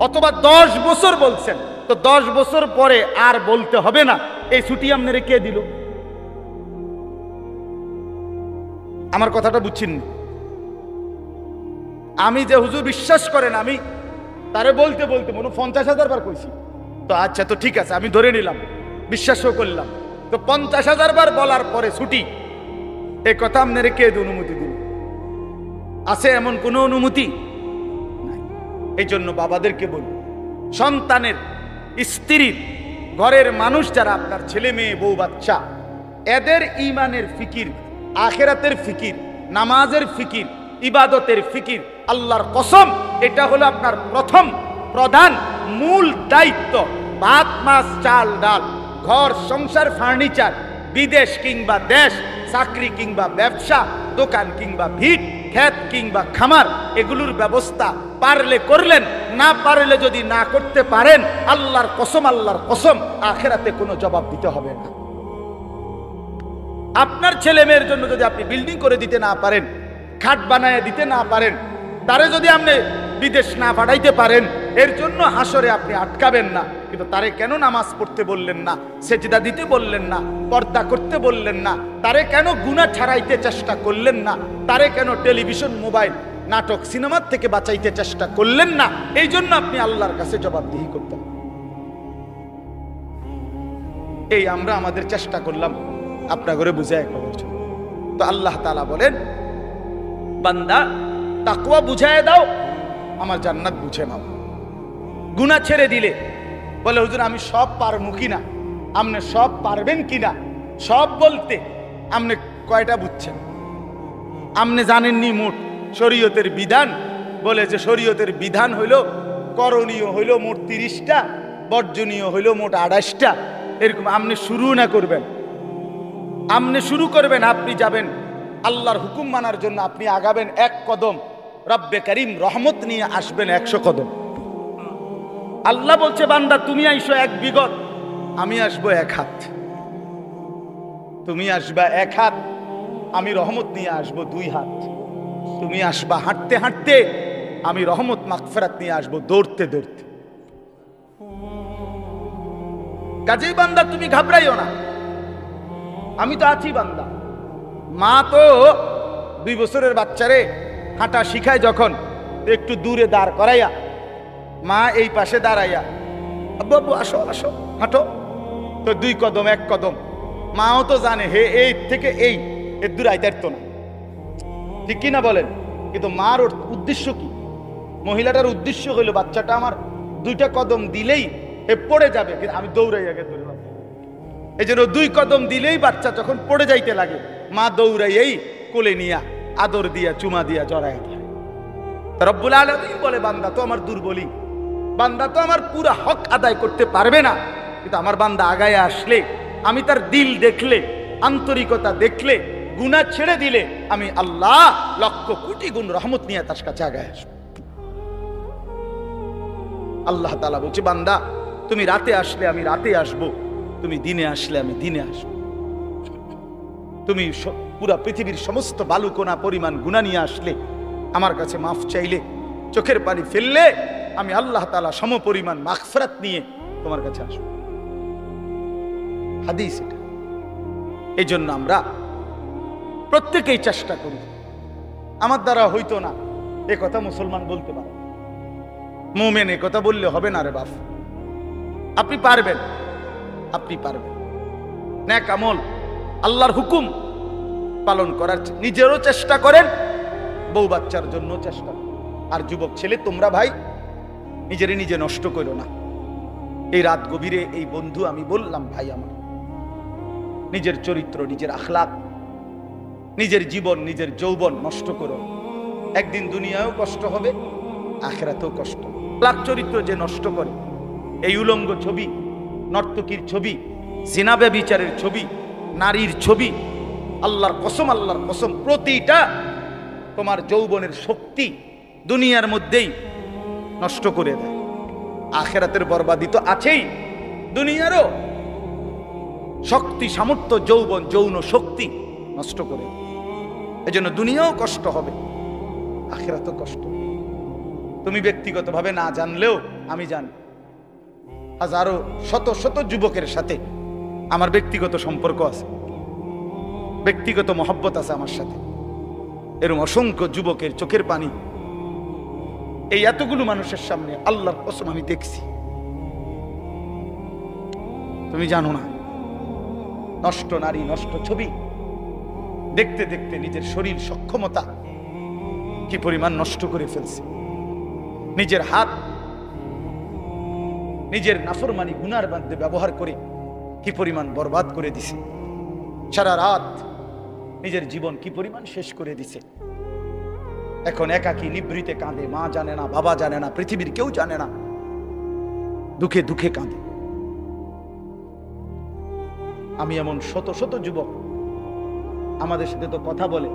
অথবা 10 বছর বলছেন, তো 10 বছর পরে আর বলতে হবে না, এই ছুটি আপনারে কে দিল? আমার কথাটা বুঝছেন? আমি যে হুজুর বিশ্বাস করেন, আমি তারে বলতে বলতে মনে 50,000 বার কইছি, তো আচ্ছা, তো ঠিক আছে, আমি ধরে নিলাম, বিশ্বাসও করলাম। তো 50,000 বার বলার পরে ছুটি, এই কথা আপনারে কে অনুমতি দিল? আছে এমন কোন অনুমতি নাই। এই জন্য বাবাদেরকে বলি, সন্তানের, স্ত্রীর, ঘরের মানুষ যারা আপনার ছেলে মেয়ে বউ বাচ্চা, এদের ঈমানের ফিকির, আখিরাতের ফিকির, নামাজের ফিকির, ইবাদতের ফিকির, আল্লাহর কসম, এটা হলো আপনার প্রথম প্রধান মূল দায়িত্ব। ভাত মাছ চাল ডাল, ঘর সংসার ফার্নিচার, বিদেশ কিংবা দেশ, চাকরি কিংবা ব্যবসা, দোকান কিংবা ভিট, ক্ষেত কিংবা খামার এগুলোর ব্যবস্থা পারলে করলেন, না পারলে যদি না করতে পারেন, আল্লাহর কসম আখিরাতে কোনো জবাব দিতে হবে না। আপনার ছেলে মেয়ের জন্য যদি আপনি বিল্ডিং করে দিতে না পারেন, খাট বানায় দিতে না পারেন, তারে যদি আপনি বিদেশ না পাঠাইতে পারেন, এর জন্য হাসরে আপনি আটকাবেন না। কিন্তু তারে কেন নামাজ পড়তে বললেন না, সেজদা দিতে বললেন না, পর্দা করতে বললেন না, তারে কেন গুনাহ ছাড়াইতে চেষ্টা করলেন না, তারে কেন টেলিভিশন, মোবাইল, নাটক, সিনেমার থেকে বাঁচাইতে চেষ্টা করলেন না, এই জন্য আপনি আল্লাহর কাছে জবাবদিহি করতেন। এই আমরা আমাদের চেষ্টা করলাম আপনার ঘরে বুঝায় করার জন্য। তো আল্লাহ তাআলা বলেন, বান্দা তাকওয়া বুঝায় দাও, আমার জান্নাত বুঝে নাও। গুনাহ ছেড়ে দিলে বলে, হুজুর আমি সব পারমু কিনা, আপনি সব পারবেন কিনা, সব বলতে আপনি কয়টা বুঝছেন? আপনি জানেননি মোট শরীয়তের বিধান? বলে যে শরীয়তের বিধান হইল করণীয় হইল মোট 30টা, বর্জনীয় হইল মোট 28টা। এরকম আপনি শুরু না করবেন, আপনি শুরু করবেন, আপনি যাবেন আল্লাহর হুকুম মানার জন্য, আপনি আগাবেন 1 কদম, রব্বে করিম রহমত নিয়ে আসবেন 100 কদম। আল্লাহ বলছে, বান্দা তুমি আইসো 1 বিগত, আমি আসবো 1 হাত। তুমি আসবা 1 হাত, আমি রহমত নিয়ে আসবো 2 হাত। তুমি আসবা হাঁটতে হাঁটতে, আমি রহমত মাগফিরাত নিয়ে আসবো দৌড়তে দৌড়তে। কাজেই বান্দা তুমি ঘাবড়াইও না, আমি তো আছি বান্দা। মা তো 2 বছরের বাচ্চারে হাঁটা শিখায় যখন, একটু দূরে দাঁড় করাইয়া, মা এই পাশে দাঁড়াইয়া, আব্বু আব্বু আসো আসো হাঁটো, তো 2 কদম 1 কদম। মাও তো জানে হে এই থেকে এই এর দূর আইতে পারতো না, ঠিক কি না বলেন? কিন্তু মার উদ্দেশ্য কি? মহিলাটার উদ্দেশ্য হইল বাচ্চাটা আমার 2টা কদম দিলেই এ পড়ে যাবে, কিন্তু আমি দৌড়াই আগে ধরে। এই জন্য 2 কদম দিলেই বাচ্চা যখন পড়ে যাইতে লাগে, মা দৌড়াইয়েই কোলে নিয়া আদর দিয়া চুমা দিয়া জড়াইয়া ধরে। রব্বুল আলামিন বলে, বান্দা তো আমার দুর্বলী, বান্দা তো আমার পুরা হক আদায় করতে পারবে না, কিন্তু আমার বান্দা আগায় আসলে, আমি তার দিল দেখলে, আন্তরিকতা দেখলে, গুনাহ ছেড়ে দিলে, আমি আল্লাহ লক্ষ কোটি গুণ রহমত নিয়ে তার কাছে আগায় আসবো। আল্লাহ তাআলা বলছে, বান্দা তুমি রাতে আসলে আমি রাতে আসবো, তুমি দিনে আসলে আমি দিনে আসবো। তুমি পুরা পৃথিবীর সমস্ত বালুকণা পরিমাণ গুনাহ নিয়ে আসলে, আমার কাছে মাফ চাইলে, চোখের পানি ফেললে, আমি আল্লাহ তাআলা সমপরিমাণ মাগফিরাত নিয়ে তোমার কাছে আসবো। হাদিস এটা। এই জন্য আমরা প্রত্যেকেই চেষ্টা করি। আমার দ্বারা হইতো না এ কথা মুসলমান বলতে পারে, মুমিন এ কথা বললে হবে না রে বাপ। আপনি পারবেন, আপনি পারবেন। নেক আমল, আল্লাহর হুকুম পালন করার নিজেরও চেষ্টা করেন, বউ বাচ্চার জন্য চেষ্টা করেন। আর যুবক ছেলে, তোমরা ভাই নিজেরে নিজে নষ্ট করো না। এই রাত গভীরে এই বন্ধু আমি বললাম, ভাই আমার নিজের চরিত্র, নিজের আখলাক, নিজের জীবন, নিজের যৌবন নষ্ট করো। একদিন দুনিয়ায়ও কষ্ট হবে, আখিরাতেও কষ্ট। আখলাক চরিত্র যে নষ্ট করে, এই উলঙ্গ ছবি, নর্তকীর ছবি, জিনা ব্যভিচারের ছবি, নারীর ছবি, আল্লাহর কসম প্রতিটা তোমার যৌবনের শক্তি দুনিয়ার মধ্যেই নষ্ট করে দেয়। আখিরাতের বরবাদি তো আছেই, দুনিয়ারও শক্তি, সামর্থ্য, যৌবন, যৌন শক্তি নষ্ট করে। এজন্য দুনিয়াও কষ্ট হবে, আখিরাতেও কষ্ট। তুমি ব্যক্তিগতভাবে না জানলেও আমি জানি, হাজারো শত শত যুবকের সাথে আমার ব্যক্তিগত সম্পর্ক আছে, ব্যক্তিগত মহব্বত আছে আমার সাথে। এরকম অসংখ্য যুবকের চোখের পানি এই এতগুলো মানুষের সামনে আল্লাহর কসম আমি দেখছি। তুমি জানো না, নষ্ট নারী, নষ্ট ছবি দেখতে দেখতে নিজের শরীর সক্ষমতা কি পরিমাণ নষ্ট করে ফেলছে। নিজের হাত নিজের নাফরমানি গুনার মধ্যে ব্যবহার করে কি পরিমাণ বরবাদ করে দিছে। সারা রাত নিজের জীবন কি পরিমাণ শেষ করে দিছে। এখন একাকী নিভৃতে কাঁদে, মা জানে না, বাবা জানে না, পৃথিবীর কেউ জানে না, দুঃখে দুঃখে কাঁদে। আমি এমন শত শত যুবক আমাদের সাথে তো কথা বলে,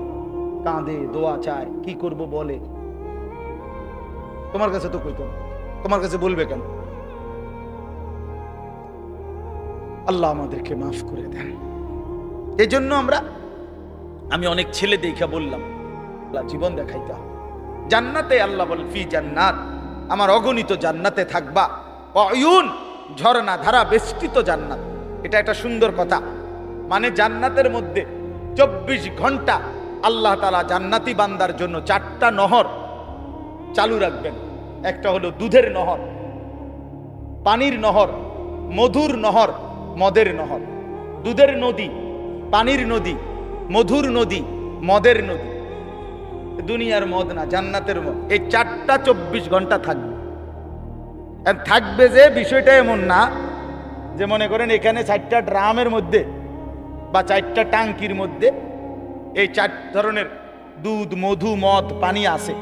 কাঁদে, দোয়া চায়, কি করব বলে। তোমার কাছে তো কইতো না, তোমার কাছে বলবে কেন? আল্লাহ আমাদেরকে মাফ করে দেন। এই জন্য আমি অনেক ছেলে দেখা বললাম জীবন দেখাইতে হবে। জান্নাতে আল্লাহ বল ফি জান্নাত, আমার অগণিত জান্নাতে থাকবা, অয়ুন ঝর্ণা ধারা বেষ্টিত জান্নাত। এটা একটা সুন্দর কথা। মানে জান্নাতের মধ্যে 24 ঘন্টা আল্লাহ তাআলা জান্নাতি বান্দার জন্য 4টা নহর চালু রাখবেন। একটা হলো দুধের নহর, পানির নহর, মধুর নহর, মদের নহর। দুধের নদী, পানির নদী, মধুর নদী, মদের নদী। দুনিয়ার মদ না, জান্নাতের মদ। এই 4টা 24 ঘন্টা থাকবে। থাকবে যে বিষয়টা এমন না যে মনে করেন এখানে 4টা ড্রামের মধ্যে বা 4টা টাঙ্কির মধ্যে এই 4 ধরনের দুধ, মধু, মদ, পানি আছে।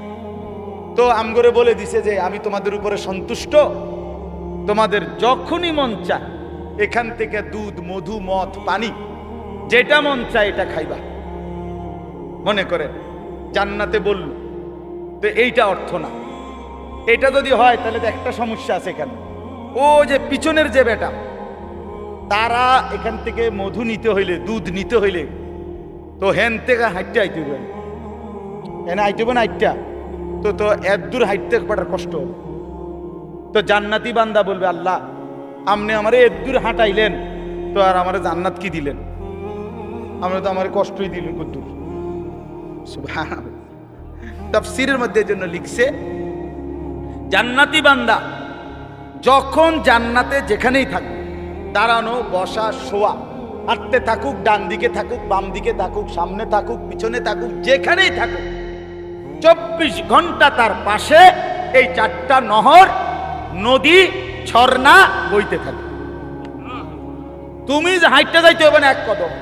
তো আমগরে বলে দিছে যে আমি তোমাদের উপরে সন্তুষ্ট, তোমাদের যখনই মন চায় এখান থেকে দুধ, মধু, মদ, পানি যেটা মন চায় এটা খাইবা। মনে করেন জান্নাতে বলল, তো এইটা অর্থ না। এটা যদি হয় তাহলে তো একটা সমস্যা আছে এখানে। ও যে পিছনের যে বেটা, তারা এখান থেকে মধু নিতে হইলে, দুধ নিতে হইলে তো হেন থেকে হাইটে আইতে হবে, এনে আইতে হবে না হাইটটা, তো এত দূর হাইটতে পাঠার কষ্ট হবে। তো জান্নাতি বান্দা বলবে আল্লাহ আপনি আমারে এত দূর হাঁটাইলেন, তো আর আমার জান্নাত কি দিলেন? আমরা তো আমার কষ্টই দিলেন কদ্দূর। সুবহানাল্লাহ। তাফসীরের মধ্যে জন্য লিখছে জান্নাতি বান্দা যখন জান্নাতে যেখানেই থাকবে, দাঁড়ানো, বসা, শোয়া, হাঁটতে থাকুক, ডান দিকে থাকুক, বাম দিকে থাকুক, সামনে থাকুক, পিছনে থাকুক, যেখানেই থাকুক, 24 ঘন্টা তার পাশে এই 4টা নহর, নদী, ঝর্ণা বইতে থাকবে। তুমি যে হাইটটা যাইতে হবে না এক কদম,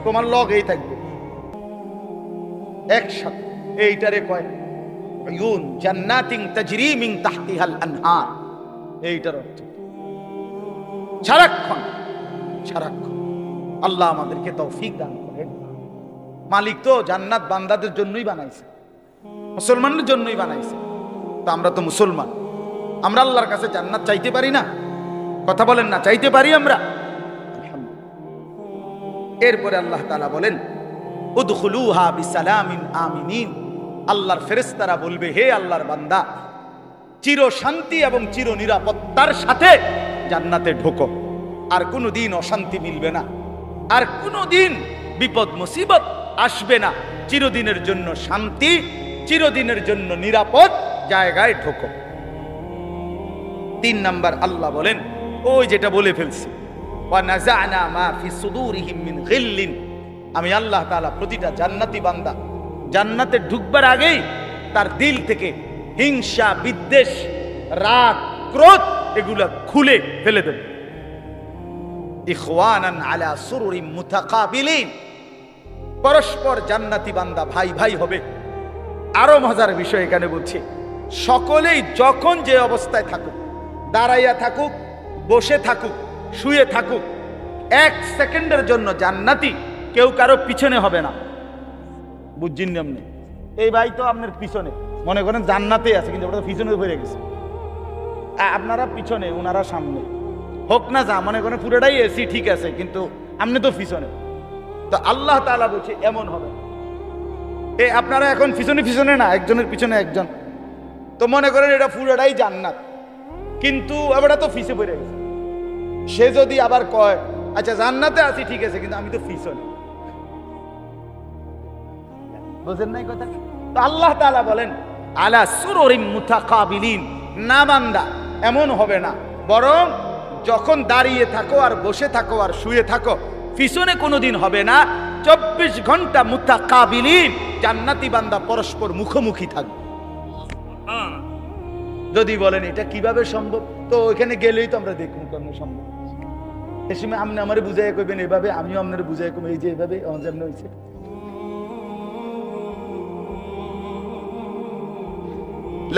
তোমার লগেই থাকবে একসাথে। এইটারে কয় ইউন জান্নাতিন তাজরি মিন তাহতিহাল আনহার। এইটার অর্থ সারাক্ষণ সারাক্ষণ। আল্লাহ আমাদেরকে তৌফিক দান করেন। মালিক তো জান্নাত বান্দাদের জন্যই বানাইছে, মুসলমানদের জন্যই বানাইছে। তো আমরা তো মুসলমান, আমরা আল্লাহর কাছে জান্নাত চাইতে পারি না? কথা বলেন না, চাইতে পারি আমরা? এরপরে আল্লাহ তাআলা বলেন উদখুলুহা বিসালামিন আমিনিন। আল্লাহর ফেরেশতারা বলবে হে আল্লাহর বান্দা, চির শান্তি এবং চির নিরাপত্তার সাথে জান্নাতে ঢোকো। আর কোনোদিন অশান্তি মিলবে না, আর কোনোদিন বিপদ মুসিবত আসবে না। চিরদিনের জন্য শান্তি, চিরদিনের জন্য নিরাপদ জায়গায় ঢোকো। 3 নাম্বার আল্লাহ বলেন ওই যেটা বলে ফেলছি, ওয়া নাযা'না মা ফি সুদুরিহিম মিন গিল্লিন। আমি আল্লাহ তাআলা প্রতিটা জান্নাতি বান্দা জান্নাতে ঢুকবার আগেই তার দিল থেকে হিংসা, বিদ্বেষ, রাগ, ক্রোধ এগুলা খুলে ফেলে দেব। ইখওয়ানান আলা সুরুরিম মুতাকাবিলিন। পরস্পর জান্নাতি বান্দা ভাই ভাই হবে। আরো মজার বিষয় এখানে বলছি, সকলেই যখন যে অবস্থায় থাকুক, দাঁড়াইয়া থাকুক, বসে থাকুক, শুয়ে থাকুক, 1 সেকেন্ডের জন্য জান্নাতি কেউ কারো পিছনে হবে না। বুঝছেন আপনি? এই ভাই তো আপনার পিছনে, মনে করেন জান্নাতে আছে কিন্তু ওটা পিছনে পড়ে গেছে, আপনারা পিছনে, ওনারা সামনে, হোক না যা, মনে করেন পুরোটাই এসি ঠিক আছে কিন্তু আপনি তো পিছনে। তো আল্লাহ তাআলা বলছে এমন হবে। আপনারা এখন পিছনে পিছনে না, একজনের পিছনে একজন, তো মনে করেন এটা পুরোটাই জান্নাত, কিন্তু এবারটা তো পিছে পড়ে গেছে। সে যদি আবার কয় আচ্ছা জান্নাতে আছি ঠিক আছে কিন্তু আমি তো পিছনে, বুঝেন নাই কথা? তো আল্লাহ তাআলা বলেন আলা সুরুরিম মুতাকাবিলিন। না বান্দা, এমন হবে না, বরং যখন দাঁড়িয়ে থাকো আর বসে থাকো আর শুয়ে থাকো, পিছনে কোনোদিন হবে না। 24 ঘন্টা মুতাকাবিলিন, জান্নাতি বান্দা পরস্পর মুখোমুখি থাকবে। যদি বলেন এটা কিভাবে সম্ভব, তো ওইখানে গেলেই তো আমরা দেখুন কেমন সম্ভব। এ সময় আপনি আমারে বুঝাইয়া কইবেন এভাবে, আমিও আপনার বুঝাই কইব এই যে এভাবে যেমন হয়েছে।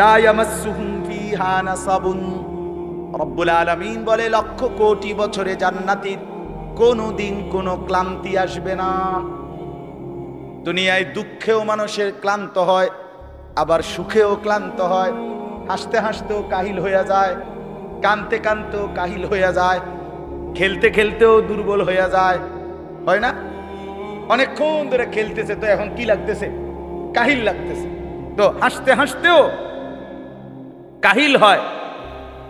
লা ইয়ামাসসুহুম ফিহা নাসাবুন। রব্বুল আলামিন বলে 1,00,000 কোটি বছরে জান্নাতীর কোনোদিন কোনো ক্লান্তি আসবে না। দুনিয়ায় দুঃখেও মানুষের ক্লান্ত হয়, আবার সুখেও ক্লান্ত হয়। হাসতে হাসতেও কাহিল হয়ে যায়, কানতে কানতেও কাহিল হয়ে যায়, খেলতে খেলতেও দুর্বল হয়ে যায়, হয় না? অনেকক্ষণ ধরে খেলতেছে তো এখন কি লাগতেছে? কাহিল লাগতেছে। তো হাসতে হাসতেও কাহিল হয়,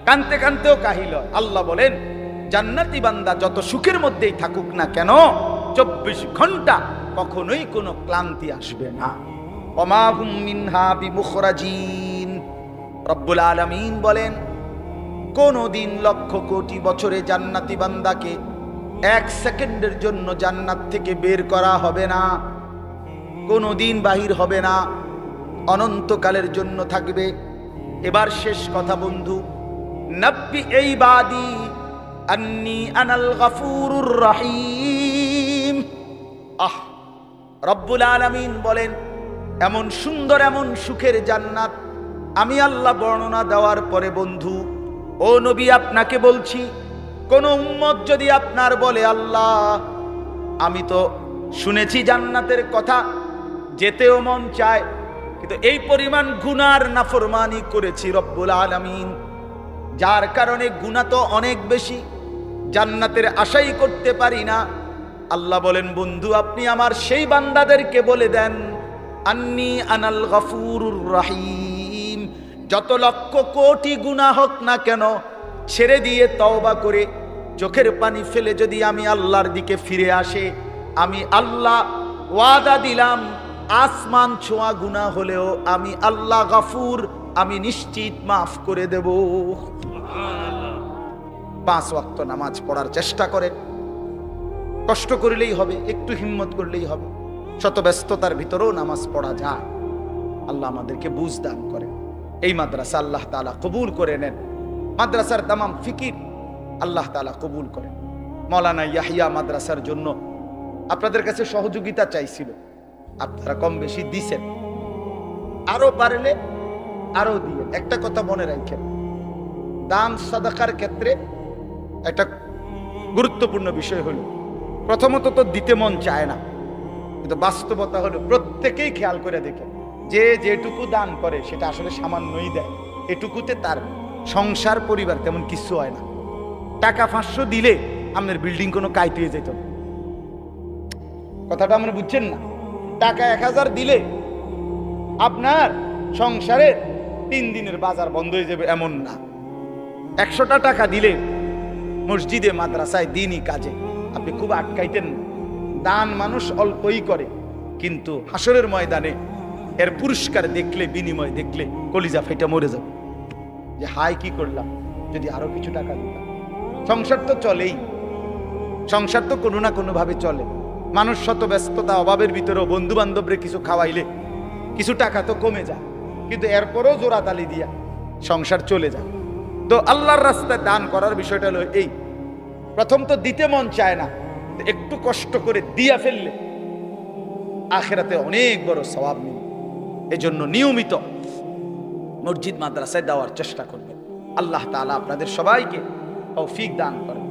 কানতে কানতেও কাহিল হয়। আল্লাহ বলেন জান্নাতি বান্দা যত সুখের মধ্যেই থাকুক না কেন, 24 ঘন্টা কখনোই কোনো ক্লান্তি আসবে না। ওমা হুম মিনহা বিমুখরাজিন। রব্বুল আলামিন বলেন কোনদিন লক্ষ কোটি বছরে জান্নাতি বান্দাকে 1 সেকেন্ডের জন্য জান্নাত থেকে বের করা হবে না, কোনদিন বাহির হবে না, অনন্তকালের জন্য থাকবে। এবার শেষ কথা বন্ধু, নব্বি এই বাদি আন্নি আনাল গফুরুর রহিম। রব্বুল আলামিন বলেন এমন সুন্দর এমন সুখের জান্নাত আমি আল্লাহ বর্ণনা দেওয়ার পরে বন্ধু ও নবী আপনাকে বলছি, কোন উম্মত যদি আপনার বলে আল্লাহ আমি তো শুনেছি জান্নাতের কথা, যেতেও মন চায়, কিন্তু এই পরিমাণ গুনার নাফরমানি করেছি রব্বুল আলামিন, যার কারণে গুনাহ তো অনেক বেশি, জান্নাতের আশাই করতে পারি না। আল্লাহ বলেন বন্ধু আপনি আমার সেই বান্দাদেরকে বলে দেন আন্নি আনাল গফুরুর রহিম, যত লক্ষ কোটি গুনাহ হোক না কেন ছেড়ে দিয়ে তওবা করে চোখের পানি ফেলে যদি আমি আল্লাহর দিকে ফিরে আসে, আমি আল্লাহ ওয়াদা দিলাম আসমান ছোঁয়া গুনাহ হলেও আমি আল্লাহ গফুর, আমি নিশ্চিত মাফ করে দেব। 5 ওয়াক্ত নামাজ পড়ার চেষ্টা করেন, কষ্ট করলেই হবে, একটু হিম্মত করলেই হবে, শত ব্যস্ততার ভিতরেও নামাজ পড়া যায়। আল্লাহ আমাদেরকে বুঝ দান করেন। এই মাদ্রাসা আল্লাহ তাআলা কবুল করে নেন, মাদ্রাসার তামাম ফিকির আল্লাহ তাআলা কবুল করেন। মাওলানা ইয়াহিয়া মাদ্রাসার জন্য আপনাদের কাছে সহযোগিতা চাইছিল, আপনারা কম বেশি দিছেন, আরো পারলে আরো দিয়ে। একটা কথা মনে রাখেন, দান সাদাকার ক্ষেত্রে একটা গুরুত্বপূর্ণ বিষয় হলো প্রথমত তো দিতে মন চায় না, কিন্তু বাস্তবতা হলো প্রত্যেকেই খেয়াল করে দেখে যে যেটুকু দান করে সেটা আসলে সামান্যই দেয়, এটুকুতে তার সংসার পরিবার তেমন কিছু হয় না। টাকা 500 দিলে আপনার বিল্ডিং কোনো কাইতে যেত না, কথাটা আমরা বুঝছেন না? টাকা 1000 দিলে আপনার সংসারের 3 দিনের বাজার বন্ধ হয়ে যাবে এমন না। 100টা টাকা দিলে মসজিদে মাদ্রাসায় দিনই কাজে আপনি খুব আটকাইতেন না। দান মানুষ অল্পই করে, কিন্তু হাসরের ময়দানে এর পুরস্কার দেখলে, বিনিময় দেখলে কলিজা ফেটে মরে যাবে যে হাই কি করলাম, যদি আরো কিছু টাকা দিতাম। সংসার তো চলেই, সংসার তো কোনো না কোনো ভাবে চলে। মানুষ শত ব্যস্ততা অভাবের ভিতরেও বন্ধু বান্ধবরে কিছু খাওয়াইলে কিছু টাকা তো কমে যায়, কিন্তু এরপরও জোড়াতালি দিয়া সংসার চলে যায়। তো আল্লাহর রাস্তায় দান করার বিষয়টা হলো এই, প্রথম তো দিতে মন চায় না, একটু কষ্ট করে দিয়া ফেললে আখিরাতে অনেক বড় সওয়াব মিলবে। এজন্য নিয়মিত মসজিদ মাদ্রাসায় দেওয়ার চেষ্টা করবেন। আল্লাহ তাআলা আপনাদের সবাইকে তৌফিক দান করেন।